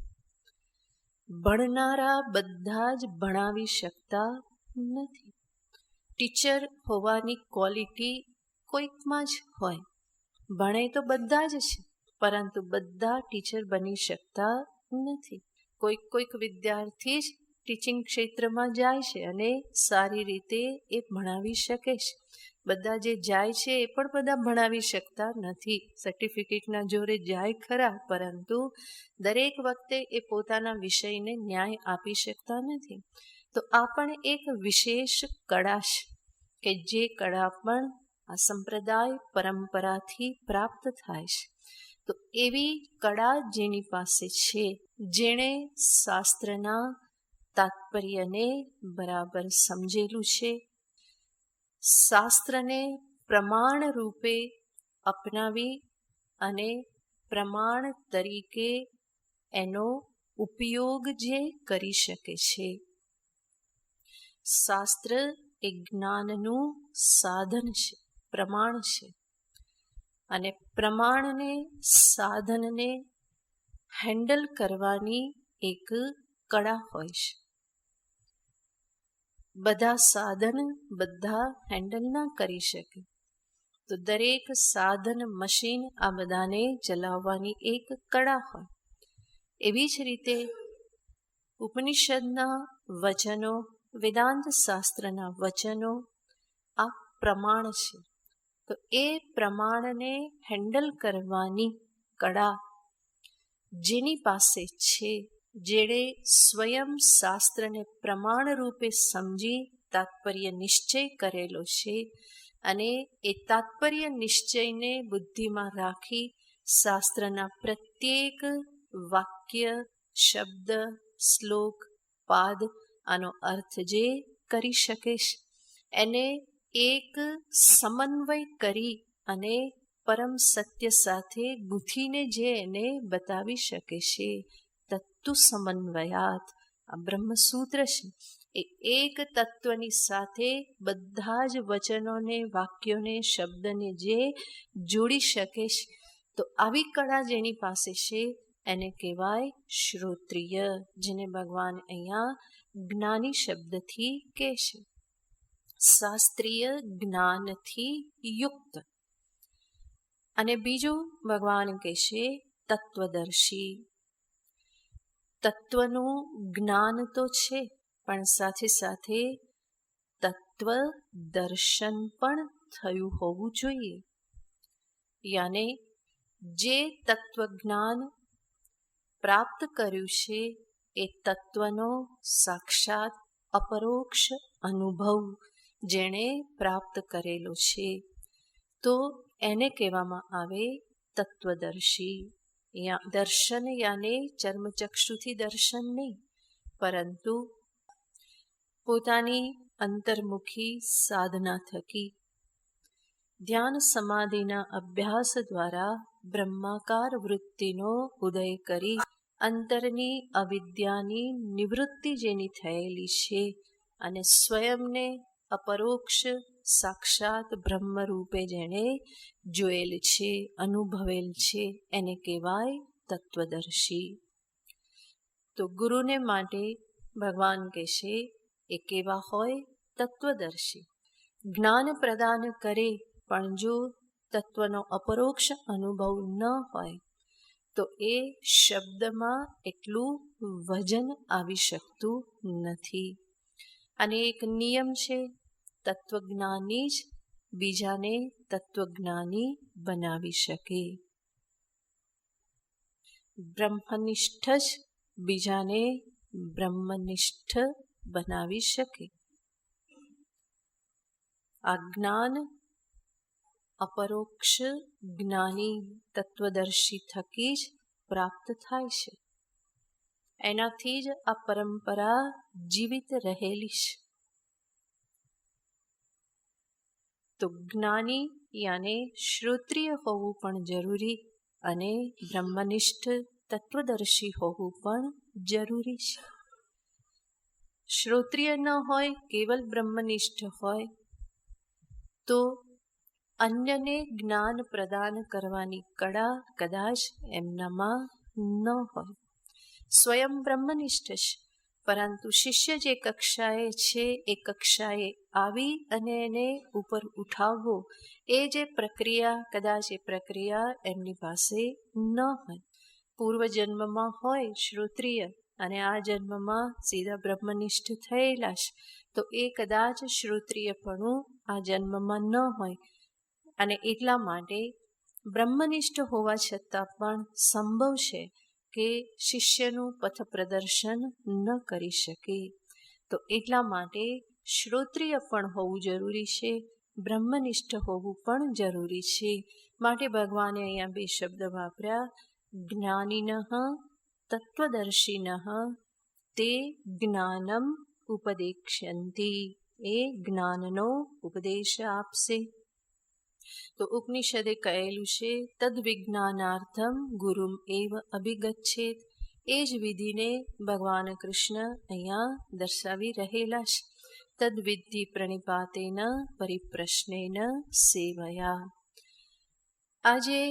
ભણનારા બધા જ ભણાવી શકતા નથી. ટીચર હોવાની ક્વોલિટી કોઈકમાં જ હોય. ભણે તો બધા જ છે, પરંતુ બધા ટીચર બની શકતા નથી. કોઈક વિદ્યાર્થી જ ટીચિંગ ક્ષેત્રમાં જાય છે અને સારી રીતે એ ભણાવી શકે છે. બધા જે જાય છે એ પણ બધા ભણાવી શકતા નથી. સર્ટિફિકેટના જોરે જાય ખરા, પરંતુ દરેક વખતે એ પોતાના વિષયને ન્યાય આપી શકતા નથી. તો આ પણ એક વિશેષ કળા છે કે જે કળા પણ આ સંપ્રદાય પરંપરાથી પ્રાપ્ત થાય છે. તો એવી કળા જેની પાસે છે, જેણે શાસ્ત્રના તાત્પર્યને બરાબર સમજેલું છે, શાસ્ત્રને પ્રમાણ રૂપે અપનાવી અને પ્રમાણ તરીકે એનો ઉપયોગ જે કરી શકે છે. શાસ્ત્ર એ જ્ઞાનનું સાધન છે, પ્રમાણ છે, અને પ્રમાણને, સાધનને હેન્ડલ કરવાની એક કળા હોય છે. બધા સાધન બધા હેન્ડલ ના કરી શકે, તો દરેક સાધન, મશીન આ બધાને ચલાવવાની એક કળા હોય. એવી જ રીતે ઉપનિષદના વચનો, વેદાંત શાસ્ત્રના વચનો આ પ્રમાણ છે. તો એ પ્રમાણને હેન્ડલ કરવાની કળા જેની પાસે છે, જેણે સ્વયં શાસ્ત્રને પ્રમાણ રૂપે સમજી તાત્પર્ય નિશ્ચય કરેલો છે, અને એ તાત્પર્ય નિશ્ચયને બુદ્ધિમાં રાખી શાસ્ત્રના પ્રત્યેક વાક્ય, શબ્દ, શ્લોક, પાદ આનો અર્થ જે કરી શકે છે, એને એક સમન્વય કરી અને પરમ સત્ય સાથે ગૂંથીને જે એને બતાવી શકે છે. તત્તુ સમન્વયાત આ બ્રહ્મસૂત્ર છે. એ એક તત્વની સાથે બધા જ વચનોને, વાક્યોને, શબ્દને જે જોડી શકે છે. તો આવી કળા જેની પાસે છે એને કહેવાય શ્રોત્રિય, જેને ભગવાન અહીંયા જ્ઞાની શબ્દથી કહે છે. શાસ્ત્રીય જ્ઞાનથી યુક્ત. અને બીજું ભગવાન કહે છે તત્વદર્શી. તત્વનું જ્ઞાન તો છે, પણ સાથે સાથે તત્વ દર્શન પણ થયું હોવું જોઈએ. યાને જે તત્વજ્ઞાન પ્રાપ્ત કર્યું છે એ તત્વનો સાક્ષાત અપરોક્ષ અનુભવ જેણે પ્રાપ્ત કરેલો છે, તો એને કહેવામાં આવે તત્વદર્શી. દર્શન યાને ચર્મચક્ષુથી દર્શન નહીં, પરંતુ પોતાની અંતર્મુખી સાધના થકી ધ્યાન સમાધિના અભ્યાસ દ્વારા બ્રહ્માકાર વૃત્તિનો ઉદય કરી અંતરની અવિદ્યાની નિવૃત્તિ જેની થયેલી છે અને સ્વયંને અપરોક્ષ સાક્ષાત બ્રહ્મ રૂપે જેણે જોયેલ છે, અનુભવેલ છે, એને કહેવાય તત્વદર્શી. તો ગુરુને માટે ભગવાન કહેશે એ કેવા હોય? તત્વદર્શી. જ્ઞાન પ્રદાન કરે, પણ જો તત્વનો અપરોક્ષ અનુભવ ન હોય તો એ શબ્દમાં એટલું વજન આવી શકતું નથી. અને એક નિયમ છે, તત્વજ્ઞાની જ બીજાને તત્વજ્ઞાની બનાવી શકે. બ્રહ્મનિષ્ઠ જ બીજાને બ્રહ્મનિષ્ઠ બનાવી શકે. આ જ્ઞાન અપરોક્ષ જ્ઞાની તત્વદર્શી થકી જ પ્રાપ્ત થાય છે. એનાથી જ આ પરંપરા જીવિત રહેલી છે. તો જ્ઞાની યાને શ્રોત્રિય હોવું પણ જરૂરી અને બ્રહ્મનિષ્ઠ તત્વદર્શી હોવું પણ જરૂરી છે. શ્રોત્રિય ન હોય, કેવલ બ્રહ્મનિષ્ઠ હોય તો અન્યને જ્ઞાન પ્રદાન કરવાની કળા કદાચ એમનામાં ન હોય. સ્વયં બ્રહ્મનિષ્ઠ છે, પરંતુ શિષ્ય જે કક્ષાએ છે એ કક્ષાએ આવી અને એને ઉપર ઉઠાવવો, એ જે પ્રક્રિયા, કદાચ એ પ્રક્રિયા એમની પાસે ન હોય. પૂર્વજન્મમાં હોય શ્રોત્રિય અને આ જન્મમાં સીધા બ્રહ્મનિષ્ઠ થયેલા છે, તો એ કદાચ શ્રોત્રિયપણું આ જન્મમાં ન હોય અને એટલા માટે બ્રહ્મનિષ્ઠ હોવા છતાં પણ સંભવ છે કે શિષ્યનું પથ પ્રદર્શન ન કરી શકે. તો એટલા માટે શ્રોત્રિય પણ હોવું જરૂરી છે, બ્રહ્મનિષ્ઠ હોવું પણ જરૂરી છે. માટે ભગવાને અહીંયા બે શબ્દ વાપર્યા, જ્ઞાનિનઃ તત્વદર્શિનઃ તે જ્ઞાનમ ઉપદેક્ષ્યંતિ. એ જ્ઞાનનો ઉપદેશ આપશે. તો ઉપનિષદે કહેલું છે, તદ વિજ્ઞાનાર્થમ ગુરુમ એવ અભિગચ્છેત. એ જ વિધિને ભગવાન કૃષ્ણ અહીંયા દર્શાવી રહેલા છે. તદ વિધિ પ્રણિપાતેન પરિપ્રશ્નેન સેવયા. આજે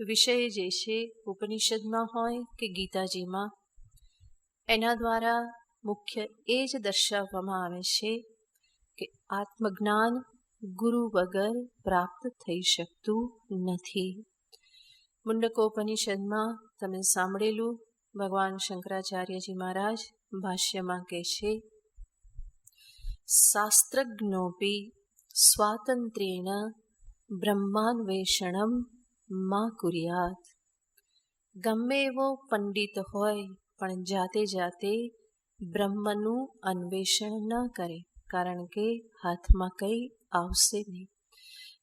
વિષય જે છે ઉપનિષદમાં હોય કે ગીતાજીમાં, એના દ્વારા મુખ્ય એ જ દર્શાવવામાં આવે છે કે આત્મજ્ઞાન ગુરુ વગર પ્રાપ્ત થઈ શકતું નથી. મુંડકોપનિષદમાં તમે સાંભળેલું, ભગવાન શંકરાચાર્યજી મહારાજ ભાષ્યમાં કહે છે, શાસ્ત્રજ્ઞોપી સ્વાતંત્ર્યેન બ્રહ્માન્વેષણમ મા કુર્યાત. ગમે એવો પંડિત હોય પણ જાતે જાતે બ્રહ્મનું અન્વેષણ ન કરે, કારણ કે હાથમાં કંઈ આવશે નહીં.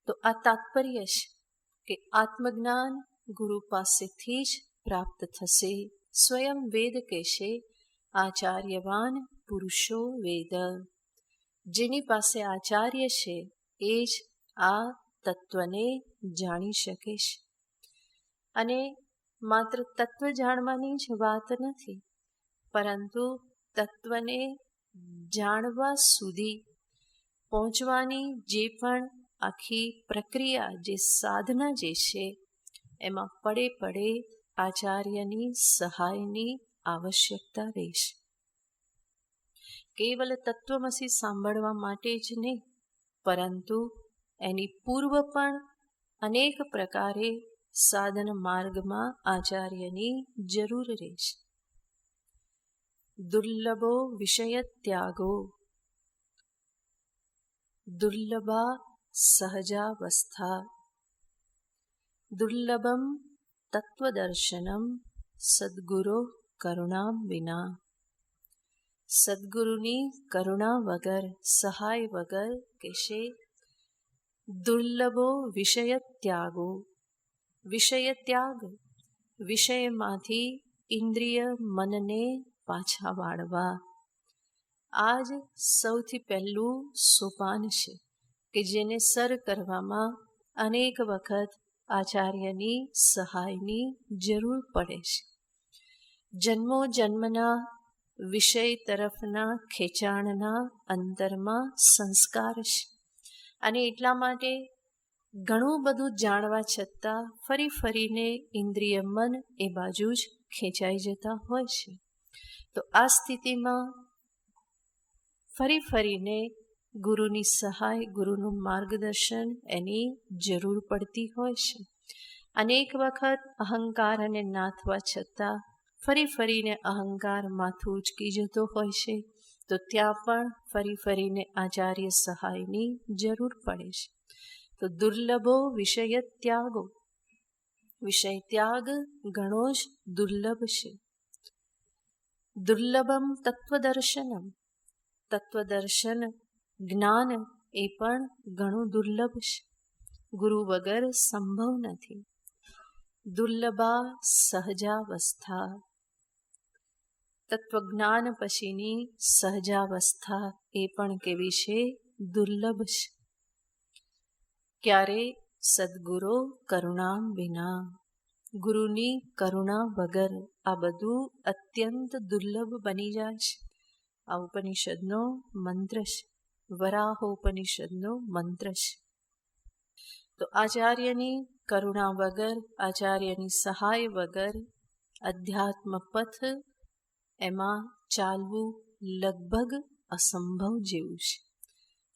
તો આ તાત્પર્ય છે કે આત્મજ્ઞાન ગુરુ પાસેથી જ પ્રાપ્ત થશે. સ્વયં વેદ કહેશે, આચાર્યવાન પુરુષો વેદ. જેની પાસે આચાર્ય છે એ જ આ તત્વને જાણી શકે છે. અને માત્ર તત્વ જાણવાની જ વાત નથી, પરંતુ તત્વને જાણવા સુધી પહોંચવાની જે પણ આખી પ્રક્રિયા, જે સાધના જે છે, એમાં પડે પડે આચાર્યની સહાયની આવશ્યકતા રહેશે. કેવલ તત્વમસી સાંભળવા માટે જ નહીં, પરંતુ એની પૂર્વ પણ અનેક પ્રકારે સાધન માર્ગમાં આચાર્યની જરૂર રહેશે. દુર્લભો વિષય ત્યાગો દુર્લભા સહજાવસ્થા દુર્લભમ તત્વદર્શનમ સદ્ગુરો કરુણા વિના. સદ્ગુરુની કરુણા વગર, સહાય વગર કહેશે દુર્લભો વિષય ત્યાગો. વિષય ત્યાગ, વિષયમાંથી ઇન્દ્રિય મનને પાછા વાળવા. આ જ સૌથી પહેલું સોપાન છે કે જેને સર કરવામાં અનેક વખત આચાર્યની સહાયની જરૂર પડે છે. જન્મો જન્મના વિષય તરફના ખેંચાણના અંતરમાં સંસ્કાર છે, અને એટલા માટે ઘણું બધું જાણવા છતાં ફરી ફરીને ઇન્દ્રિય મન એ બાજુ જ ખેંચાઈ જતા હોય છે. તો આ સ્થિતિમાં ફરી ફરીને ગુરુની સહાય, ગુરુનું માર્ગદર્શન એની જરૂર પડતી હોય છે. અનેક વખત અહંકારને નાથવા છતાં ફરી ફરીને અહંકાર માથું ઉચકી જતો હોય છે, તો ત્યાં પણ ફરી ફરીને આચાર્ય સહાયની જરૂર પડે છે. તો દુર્લભો વિષય ત્યાગો. વિષય ત્યાગ ઘણો જ દુર્લભ છે. દુર્લભમ તત્વદર્શનમ. તત્વદર્શન જ્ઞાન એ પણ ઘણું દુર્લભ છે. ગુરુ વગર સંભવ નથી. દુર્લભા સહજાવસ્થા, તત્વજ્ઞાન પછીની સહજાવસ્થા એ પણ કેવી છે? દુર્લભ છે. ક્યારે? સદગુરુ કરુણા વિના, ગુરુની કરુણા વગર આ બધું અત્યંત દુર્લભ બની જાય છે. આ ઉપનિષદનો મંત્ર છે, વરાહોપનિષદનો મંત્ર છે. તો આચાર્યની કરુણા વગર, આચાર્યની સહાય વગર અધ્યાત્મ પથ એમાં ચાલવું લગભગ અસંભવ જેવું છે.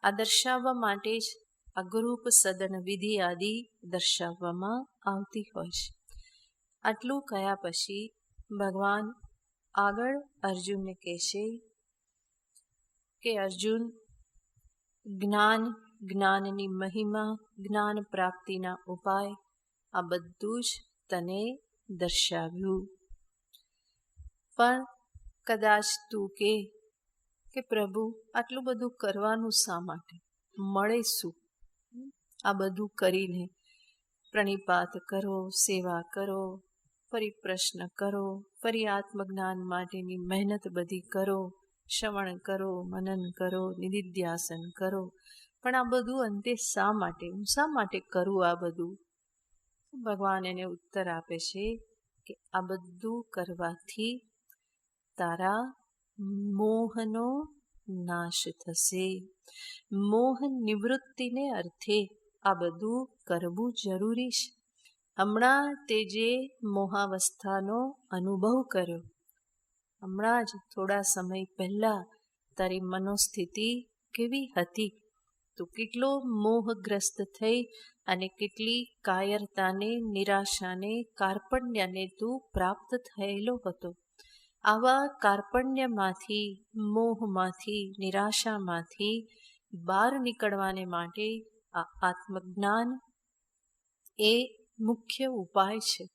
આ દર્શાવવા માટે જ આ ગ્રુપ સદન વિધિ આદિ દર્શાવવામાં આવતી હોય છે. આટલું કયા પછી ભગવાન આગળ અર્જુનને કહેશે કે અર્જુન, જ્ઞાનની મહિમા, જ્ઞાન પ્રાપ્તિના ઉપાય આ બધું જ તને દર્શાવ્યું. પણ કદાચ તું કે પ્રભુ આટલું બધું કરવાનું શા માટે? મળે શું આ બધું કરીને? પ્રણિપાત કરો, સેવા કરો, ફરી પ્રશ્ન કરો, ફરી આત્મજ્ઞાન માટેની મહેનત બધી કરો, શ્રવણ કરો, મનન કરો, નિધિધ્યાસન કરો, પણ આ બધું અંતે શા માટે? હું શા માટે કરું આ બધું? ભગવાન એને ઉત્તર આપે છે કે આ બધું કરવાથી તારા મોહનો નાશ થશે. મોહ નિવૃત્તિને અર્થે આ બધું કરવું જરૂરી છે. હમણાં તે જે મોહાવસ્થાનો અનુભવ કર્યો, હમણાં જ થોડા સમય પહેલા તારી મનોસ્થિતિ કેવી હતી? તું કેટલો મોહગ્રસ્ત થઈ અને કેટલી કાયરતાને, નિરાશાને, કાર્પણ્યને તું પ્રાપ્ત થયેલો હતો. આવા કાર્પણ્યમાંથી, મોહમાંથી, નિરાશામાંથી બહાર નીકળવાને માટે આ આત્મજ્ઞાન એ મુખ્ય ઉપાય છે.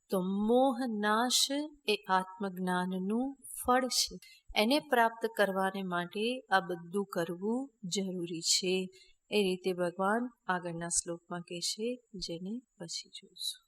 તો મોહનાશ એ આત્મજ્ઞાનનું ફળ છે. એને પ્રાપ્ત કરવાને માટે આ બધું કરવું જરૂરી છે. એ રીતે ભગવાન આગળના શ્લોકમાં કહેશે, જેને પછી જોઈશું.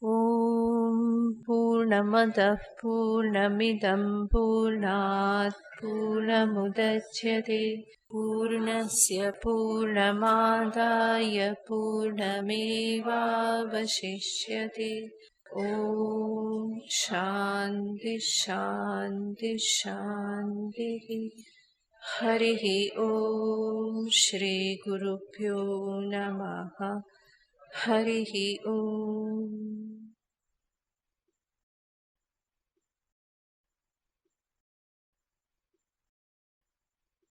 ઓમ પૂર્ણમદઃ પૂર્ણમિદં પૂર્ણાત પૂર્ણમુદચ્યતે પૂર્ણસ્ય પૂર્ણમાદાય પૂર્ણમેવાવશિષ્યતે. ઓમ શાંતિ શાંતિ શાંતિ. હરિ ઓમ શ્રી ગુરુભ્યો નમઃ. હરિ ઓમ.